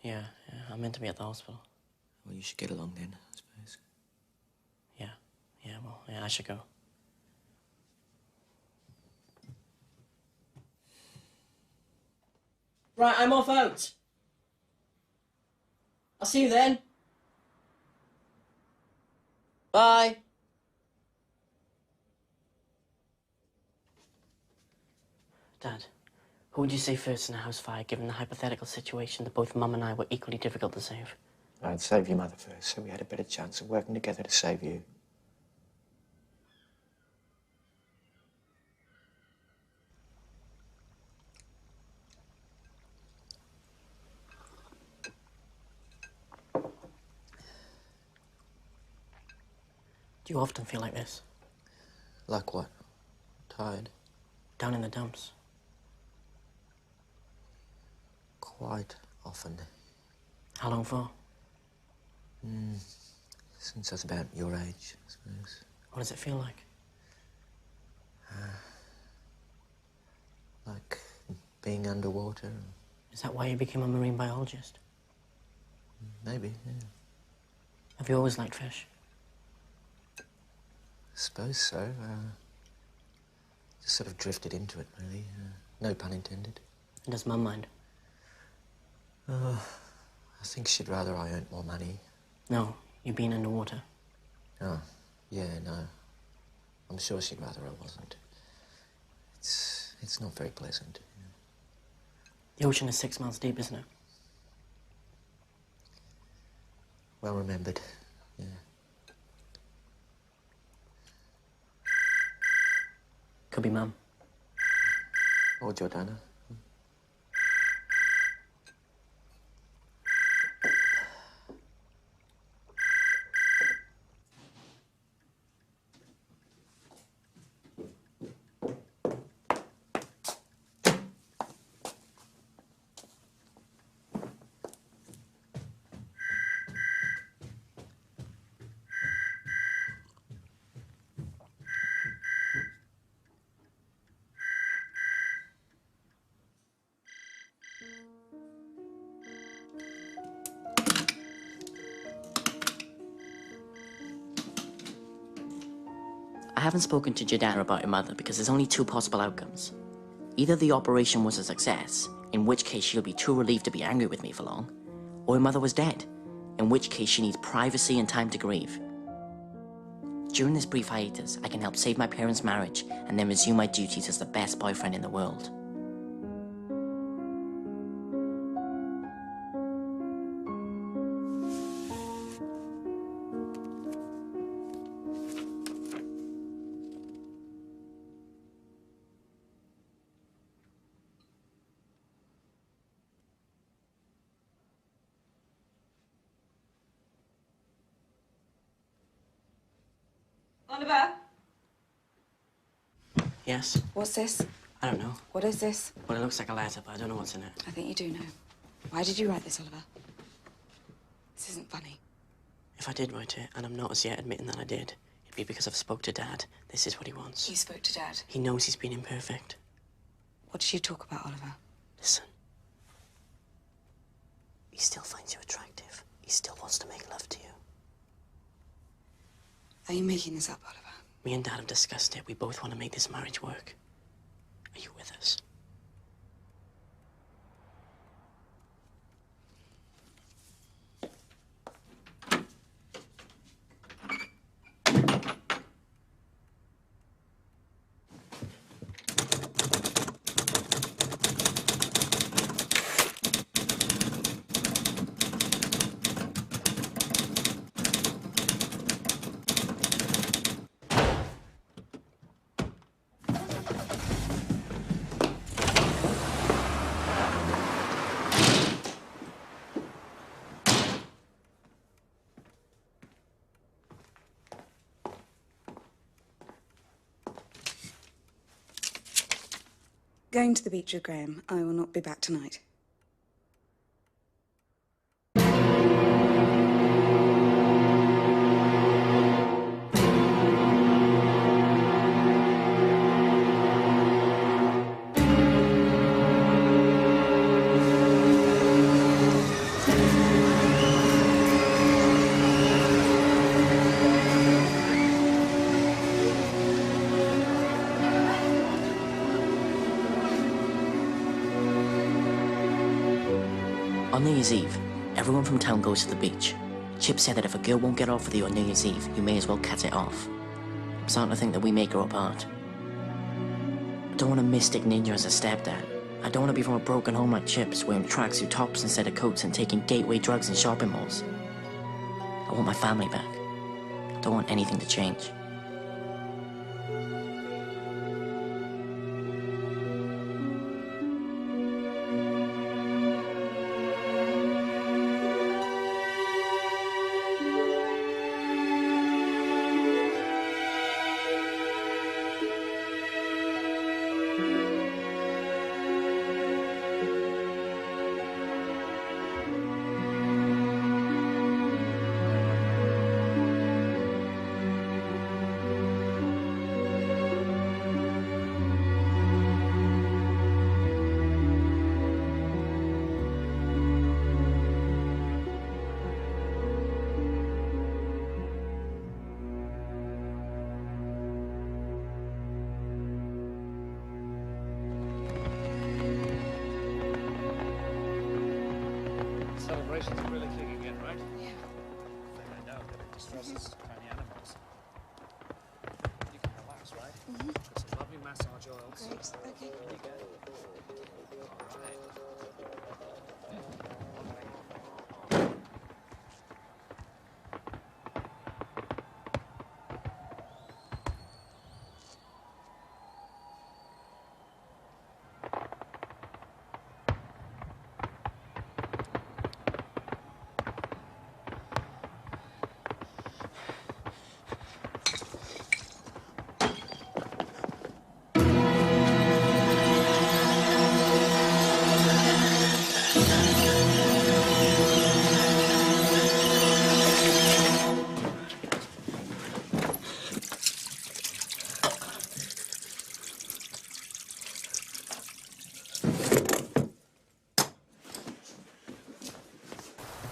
Yeah, I'm meant to be at the hospital. Well, you should get along then, I suppose. Yeah, I should go. Right, I'm off out. I'll see you then. Bye. Dad, who would you save first in a house fire, given the hypothetical situation that both Mum and I were equally difficult to save? I'd save your mother first, so we had a better chance of working together to save you. Do you often feel like this? Like what? Tired? Down in the dumps? Quite often. How long for? Since I was about your age, I suppose. What does it feel like? Like being underwater. Is that why you became a marine biologist? Maybe, yeah. Have you always liked fish? I suppose so. Just sort of drifted into it, really. No pun intended. And does Mum mind? I think she'd rather I earned more money. No, you being underwater. Oh, yeah, no. I'm sure she'd rather I wasn't. It's not very pleasant. The ocean is 6 miles deep, isn't it? Well remembered, yeah. Could be Mum. Or Jordana. I haven't spoken to Jordana about your mother because there's only two possible outcomes. Either the operation was a success, in which case she'll be too relieved to be angry with me for long, or your mother was dead, in which case she needs privacy and time to grieve. During this brief hiatus, I can help save my parents' marriage and then resume my duties as the best boyfriend in the world. Oliver? Yes? What's this? I don't know. What is this? Well, it looks like a letter, but I don't know what's in it. I think you do know. Why did you write this, Oliver? This isn't funny. If I did write it, and I'm not as yet admitting that I did, it'd be because I've spoke to Dad. This is what he wants. You spoke to Dad. He knows he's been imperfect. What did you talk about, Oliver? Listen. He still finds you attractive. He still wants to make love to you. Are you making this up, Oliver? Me and Dad have discussed it. We both want to make this marriage work. Are you with us? Going to the beach with Graham. I will not be back tonight. On New Year's Eve, everyone from town goes to the beach. Chip said that if a girl won't get off with you on New Year's Eve, you may as well cut it off. I'm starting to think that we may grow apart. I don't want a mystic ninja as a stepdad. I don't want to be from a broken home like Chip's, wearing tracksuit tops instead of coats and taking gateway drugs in shopping malls. I want my family back. I don't want anything to change. Celebrations are really kicking in, right? Yeah. I know that it distresses tiny animals. You can relax, right? Mm-hmm. Got some lovely massage oils. Great. Okay. There you go. All right.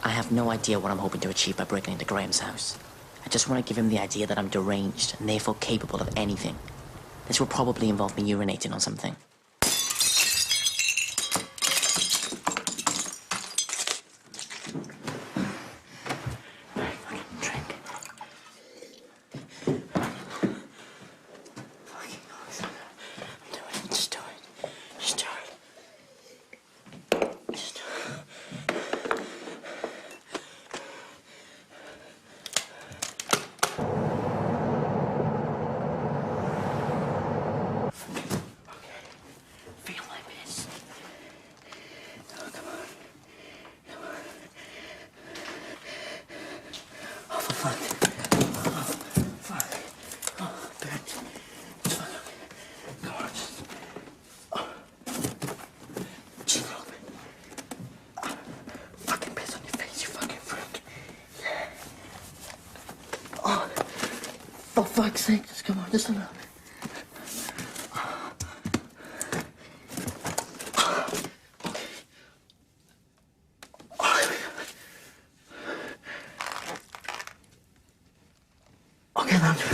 I have no idea what I'm hoping to achieve by breaking into Graham's house. I just want to give him the idea that I'm deranged and therefore capable of anything. This will probably involve me urinating on something. For fuck's sake, just come on, just a little bit. Okay, now do it.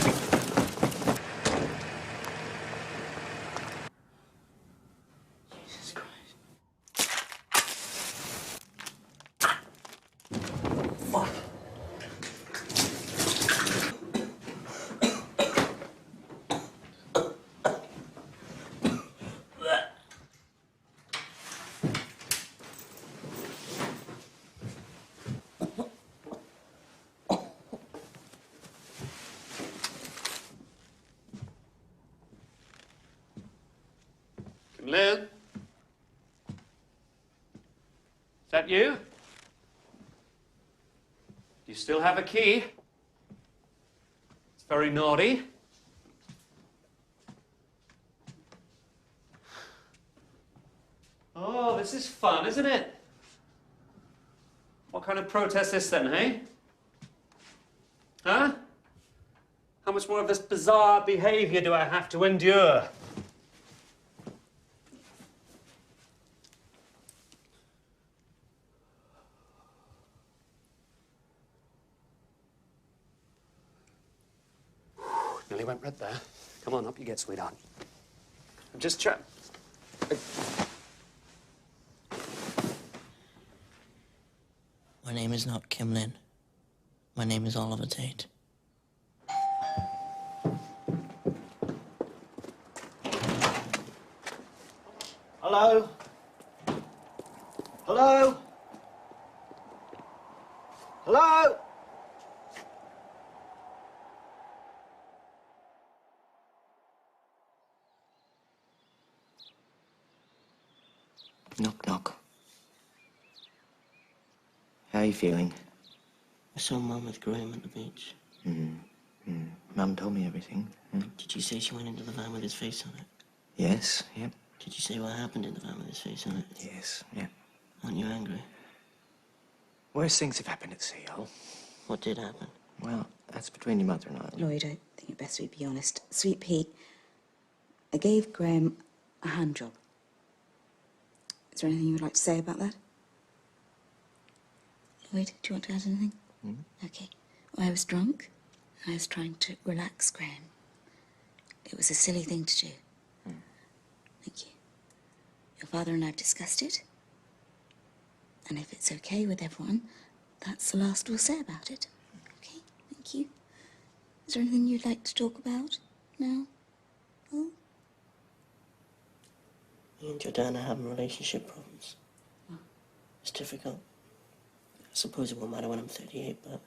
Jesus Christ. Fuck. Lou? Is that you? You still have a key? It's very naughty. Oh, this is fun, isn't it? What kind of protest is this then, hey? Huh? How much more of this bizarre behavior do I have to endure? Nearly went red there. Come on, up you get, sweetheart. I'm just My name is not Kim Lin. My name is Oliver Tate. Hello? Hello? Hello? Knock, knock. How are you feeling? I saw Mum with Graham at the beach. Mum told me everything. Did you say she went into the van with his face on it? Yes, yep. Did you say what happened in the van with his face on it? Yes, yep. Aren't you angry? Worse things have happened at sea, Al. What did happen? Well, that's between your mother and I. Lloyd, I think it best we be honest. Sweet Pea, I gave Graham a hand job. Is there anything you'd like to say about that? Lloyd, do you want to add anything? Okay. Well, I was drunk. I was trying to relax Graham. It was a silly thing to do. Thank you. Your father and I have discussed it. And if it's okay with everyone, that's the last we'll say about it. Okay, thank you. Is there anything you'd like to talk about now? Oh? Me and Jordana are having relationship problems. It's difficult. I suppose it won't matter when I'm 38, but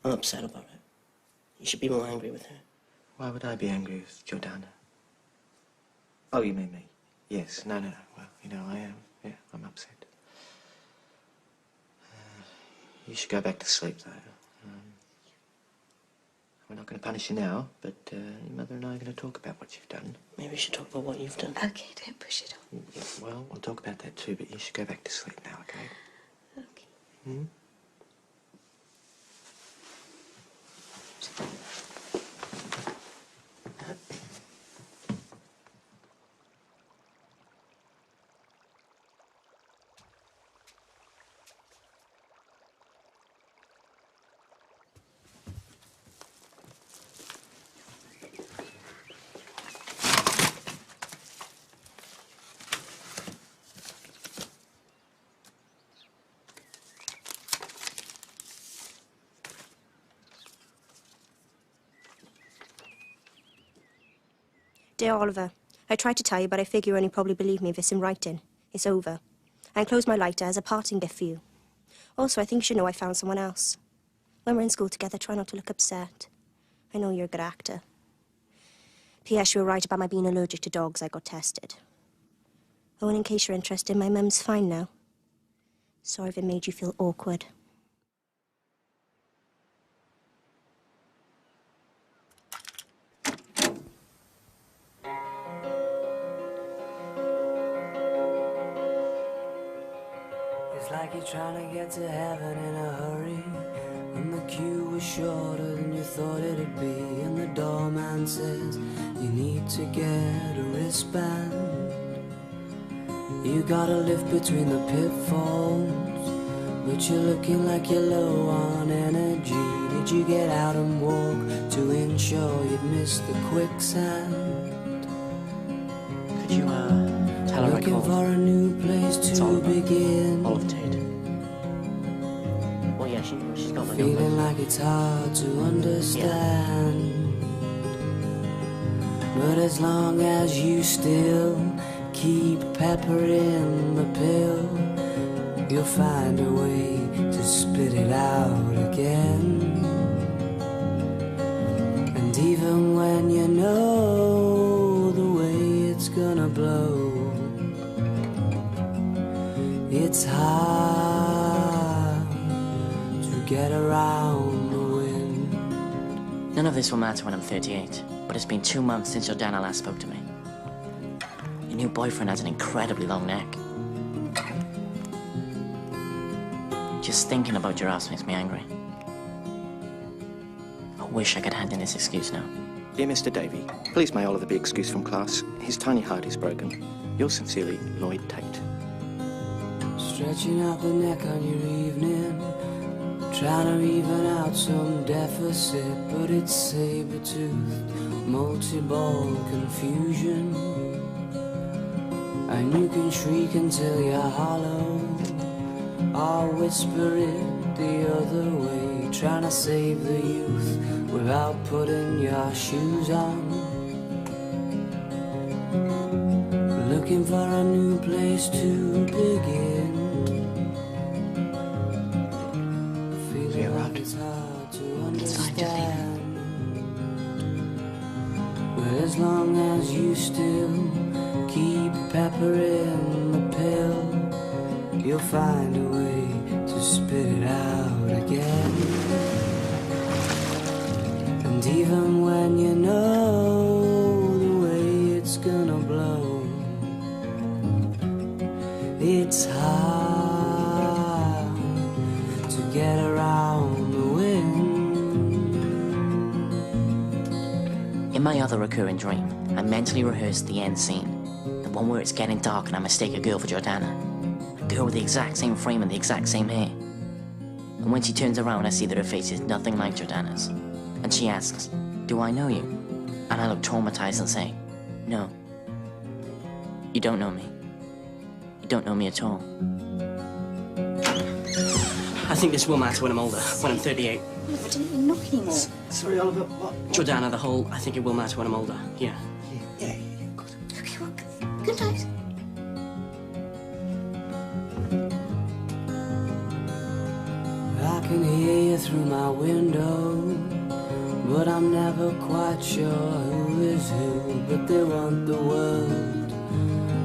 I'm upset about it. You should be more angry with her. Why would I be angry with Jordana? Oh, you mean me? Yes. No. Well, you know, I am. Yeah, I'm upset. You should go back to sleep, though. We're not going to punish you now, but your mother and I are going to talk about what you've done. Maybe we should talk about what you've done. Okay, don't push it on. Yeah, well, we'll talk about that too, but you should go back to sleep now, okay? Okay. Dear Oliver, I tried to tell you, but I figure you only probably believe me if it's in writing. It's over. I enclosed my lighter as a parting gift for you. Also, I think you should know I found someone else. When we're in school together, try not to look upset. I know you're a good actor. P.S. You were right about my being allergic to dogs. I got tested. Oh, and in case you're interested, my mum's fine now. Sorry if it made you feel awkward. It's like you're trying to get to heaven in a hurry, and the queue was shorter than you thought it'd be, and the doorman says you need to get a wristband. You gotta live between the pitfalls, but you're looking like you're low on energy. Did you get out and walk to ensure you'd miss the quicksand? Could you, tell her I Looking called? for a new place to begin. Oliver Tate. Well, yeah, she's got my Feeling number. like it's hard to understand. But as long as you still keep peppering the pill, you'll find a way to spit it out again. And even when you know the way it's gonna blow, it's hard to get around the wind. None of this will matter when I'm 38, but it's been 2 months since Jordana last spoke to me. Your new boyfriend has an incredibly long neck. Just thinking about your ass makes me angry. I wish I could hand in this excuse now. Dear Mr. Davey, please may Oliver be excused from class. His tiny heart is broken. Yours sincerely, Lloyd Tate. Stretching out the neck on your evening, trying to even out some deficit, but it's saber-toothed, multi-ball confusion. And you can shriek until you're hollow, or whisper it the other way, trying to save the youth without putting your shoes on. Looking for a new place to begin. Feeling like it's hard to understand. But as long as you still keep pepper in the pill, you'll find a way to spit it out again. And even when you know the way it's gonna blow, it's hard to get around the wind. In my other recurring dream, I mentally rehearsed the end scene, the one where it's getting dark and I mistake a girl for Jordana. A girl with the exact same frame and the exact same hair. And when she turns around, I see that her face is nothing like Jordana's. And she asks, "Do I know you?" And I look traumatized and say, "No. You don't know me. You don't know me at all." I think this will matter when I'm older, when I'm 38. I didn't even knock anymore. Sorry, Oliver, what? Jordana, the whole, I think it will matter when I'm older. Yeah. Yeah. Okay, well, good night. I can hear you through my window, but I'm never quite sure who is who. But they want the world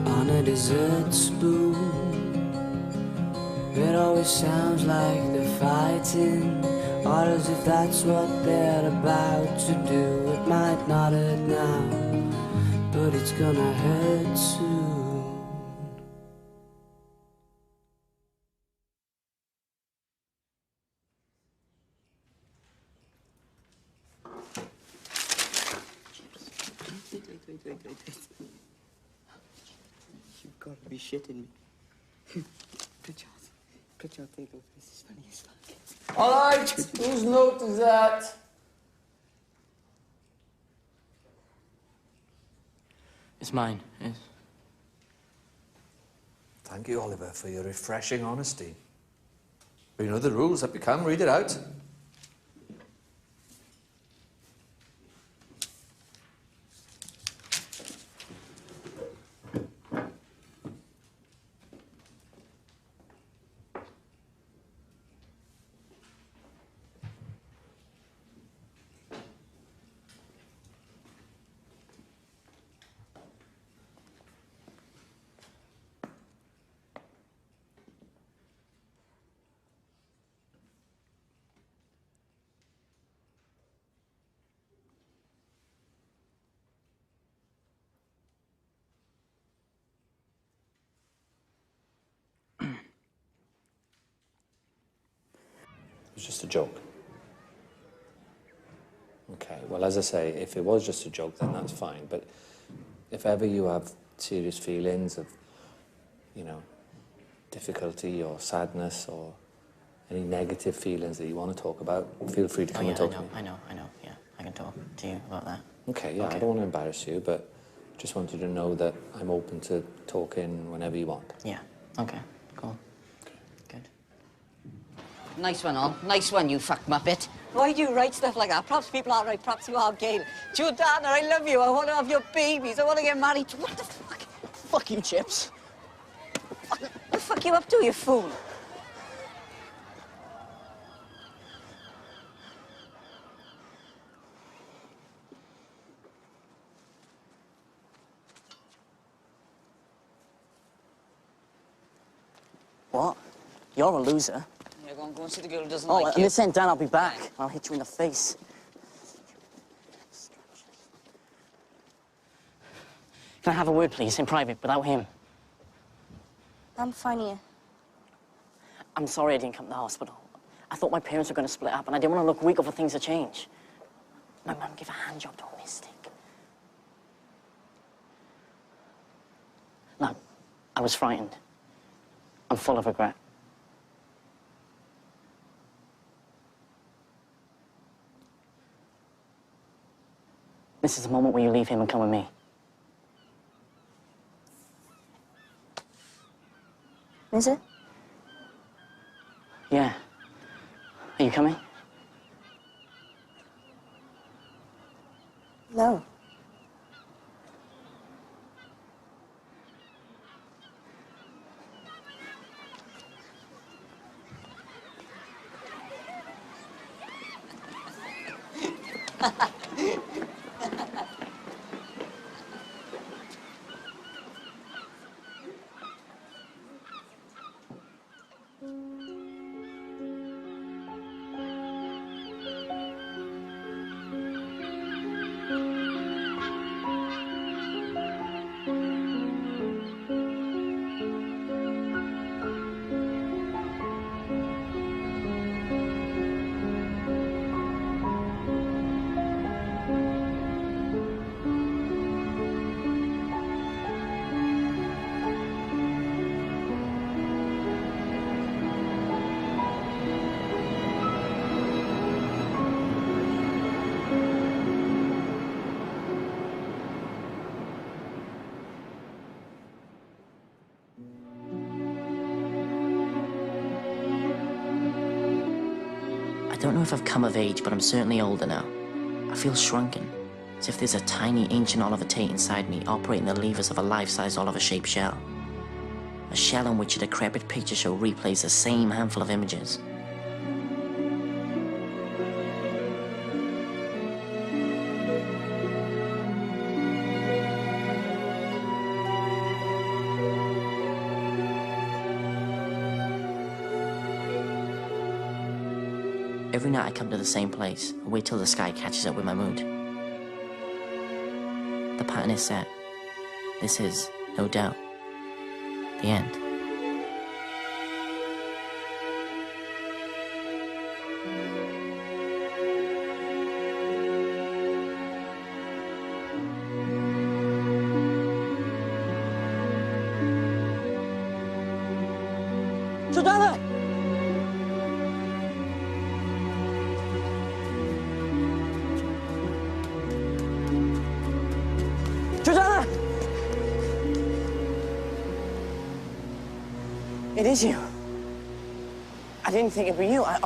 on a dessert spoon. It always sounds like they're fighting, or as if that's what they're about to do. It might not hurt now, but it's gonna hurt soon. You've got to be shitting me. Put your thing over this is funny as fuck. All right, whose note is that? It's mine, yes. Thank you, Oliver, for your refreshing honesty. But you know the rules. Up you come, read it out. It was just a joke. Okay, well, as I say, if it was just a joke, then that's fine. But if ever you have serious feelings of, you know, difficulty or sadness or any negative feelings that you want to talk about, feel free to come and talk to me. I know, yeah. I can talk to you about that. Okay, yeah, I don't want to embarrass you, but just wanted you to know that I'm open to talking whenever you want. Yeah, okay, cool. Nice one, Al. Nice one, you fuck muppet. Why do you write stuff like that? Perhaps people aren't right, perhaps you are gay. Jordana, I love you. I want to have your babies. I want to get married. What the fuck? Fuck you, Chips. What the fuck you up to, you fool? What? You're a loser. Yeah, go and see the girl who doesn't Oh, like you. listen, Dan, I'll be back. I'll hit you in the face. Can I have a word, please, in private, without him? I'm fine here. I'm sorry I didn't come to the hospital. I thought my parents were going to split up, and I didn't want to look weak or for things to change. My mum gave a hand job to a mystic. No, I was frightened. I'm full of regret. This is the moment where you leave him and come with me. Is it? Yeah. coming? No. I don't know if I've come of age, but I'm certainly older now. I feel shrunken, as if there's a tiny ancient Oliver Tate inside me operating the levers of a life-size Oliver-shaped shell. A shell on which a decrepit picture show replays the same handful of images. Every night I come to the same place and wait till the sky catches up with my mood. The pattern is set. This is, no doubt, the end. Jordana! Jordana! It is you. I didn't think it'd be you. I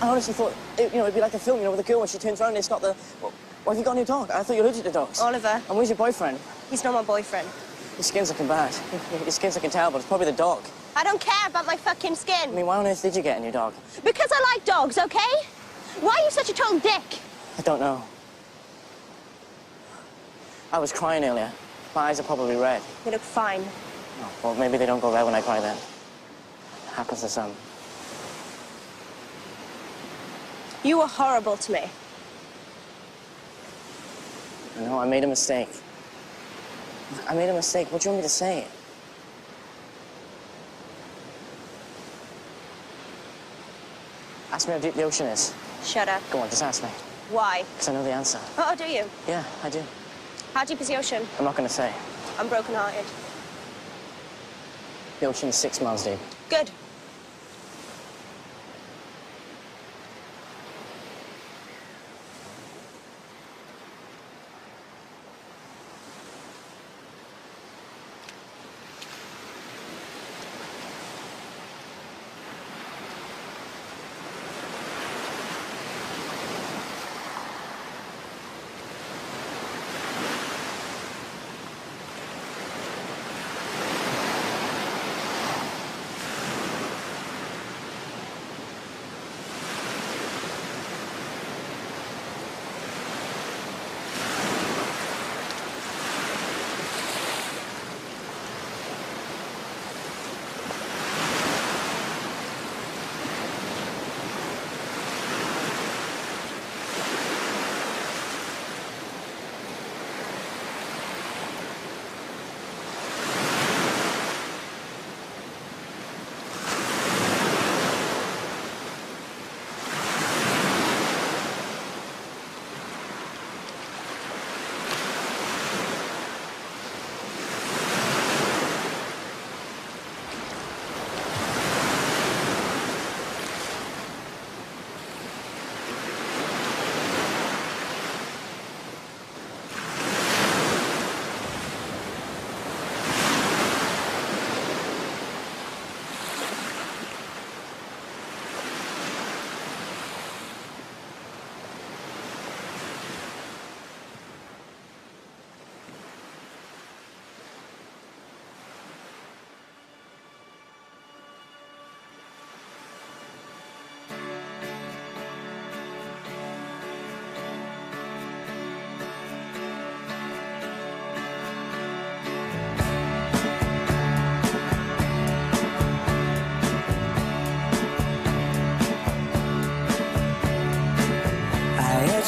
honestly thought, it'd be like a film, with the girl when she turns around and it's got the... Well, have you got a new dog? I thought you were allergic to dogs. Oliver. And where's your boyfriend? He's not my boyfriend. Your skin's looking bad. Your skin's looking terrible. It's probably the dog. I don't care about my fucking skin. I mean, why on earth did you get a new dog? Because I like dogs, okay? Why are you such a total dick? I don't know. I was crying earlier. My eyes are probably red. You look fine. Oh, well, maybe they don't go red when I cry then. It happens to some. You were horrible to me. I know, I made a mistake. I made a mistake. What do you want me to say? Ask me how deep the ocean is. Shut up. Go on, just ask me. Why? Because I know the answer. Oh, do you? Yeah, I do. How deep is the ocean? I'm not going to say. I'm broken-hearted. The ocean is 6 miles deep. Good.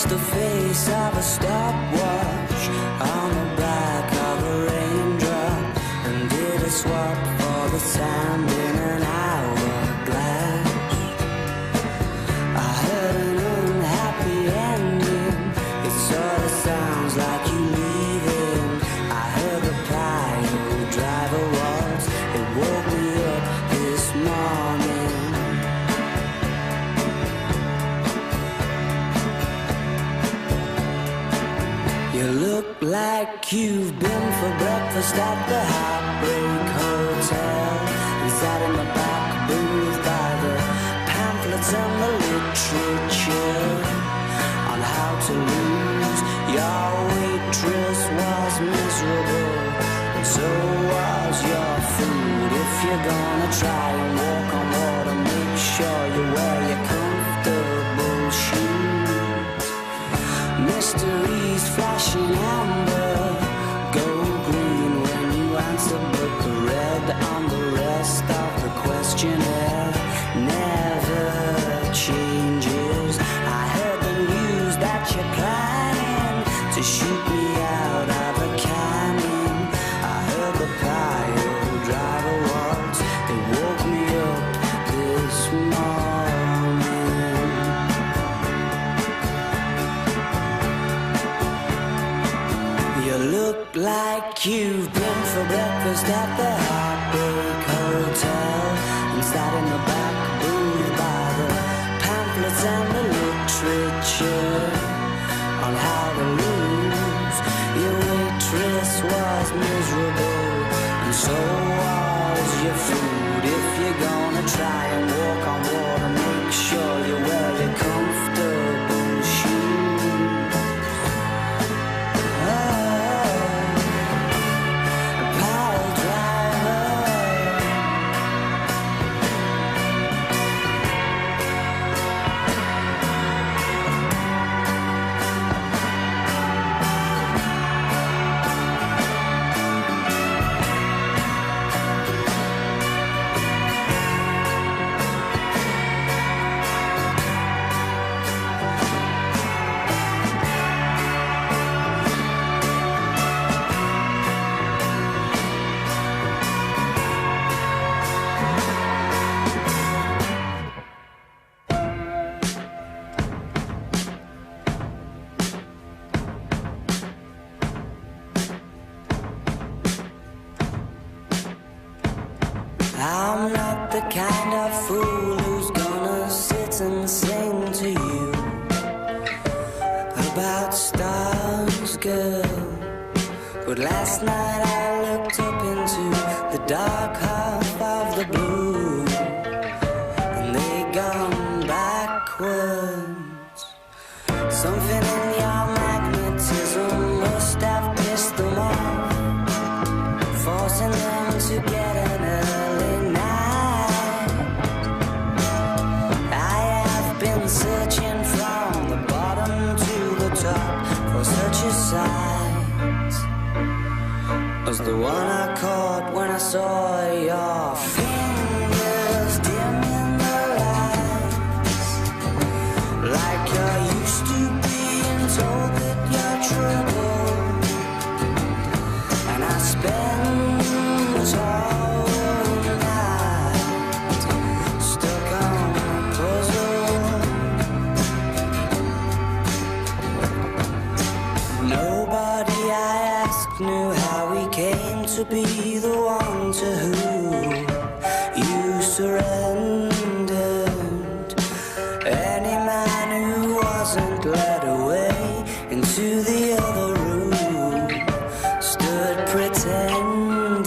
the face of a stopwatch on the back of a raindrop, and did a swap for the sand in an hourglass. I heard an unhappy ending. It sort of sounds like you leaving. I heard the pile driver waltz. It woke me up this morning. You look like you've been for breakfast at the Heartbreak Hotel, and sat in the back booth by the pamphlets and the literature on how to lose. Your waitress was miserable, and so was your food. If you're gonna try and walk on water, make sure you wear your comfortable shoes. Mysteries flashing amber, go green when you answer, but the red on the rest of the questionnaire never changes. I heard the news that you're planning to shoot me out of a cannon. I heard the pile driver waltz. They woke me up this morning. You look like you've been for breakfast at the Heartbreak Hotel, and sat in the back booth by the pamphlets and the literature on how to lose. Your waitress was miserable, and so was your food. If you're gonna try and walk on water, make sure you wear your comfortable shoes. Pile driver, I'm not the kind of fool who's gonna sit and sing to you about stars, girl. But last night I looked up into the dark half of the blue, and they gone backwards. Something in your magnetism must have pissed them off, forcing them to get an early night. I have been searching from the bottom to the top for such a sight as the one I caught when I saw your fingers dim in the lights, like you're used to being told that you're troubled. And I spend this whole night stuck on a puzzle. Nobody I asked knew how we came to be the one to whom you surrendered. Any man who wasn't led away into the other room stood pretending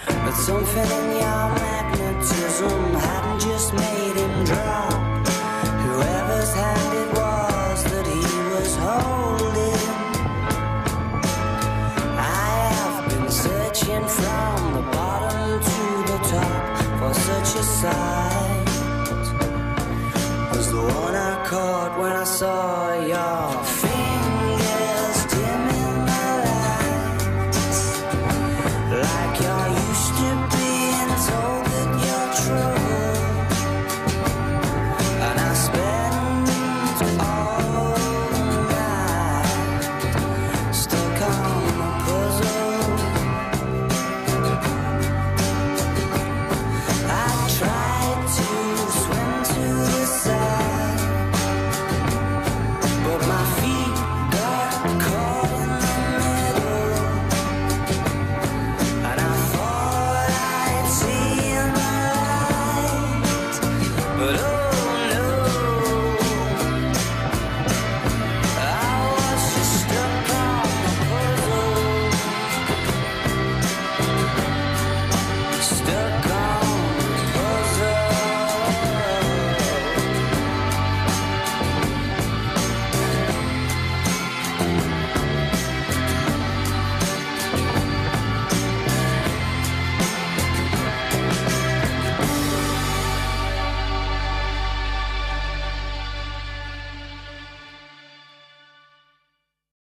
that something in your magnetism hadn't just made him drop whoever's hand it was that he was holding. I have been searching from the bottom to the top for such a sight as the one I caught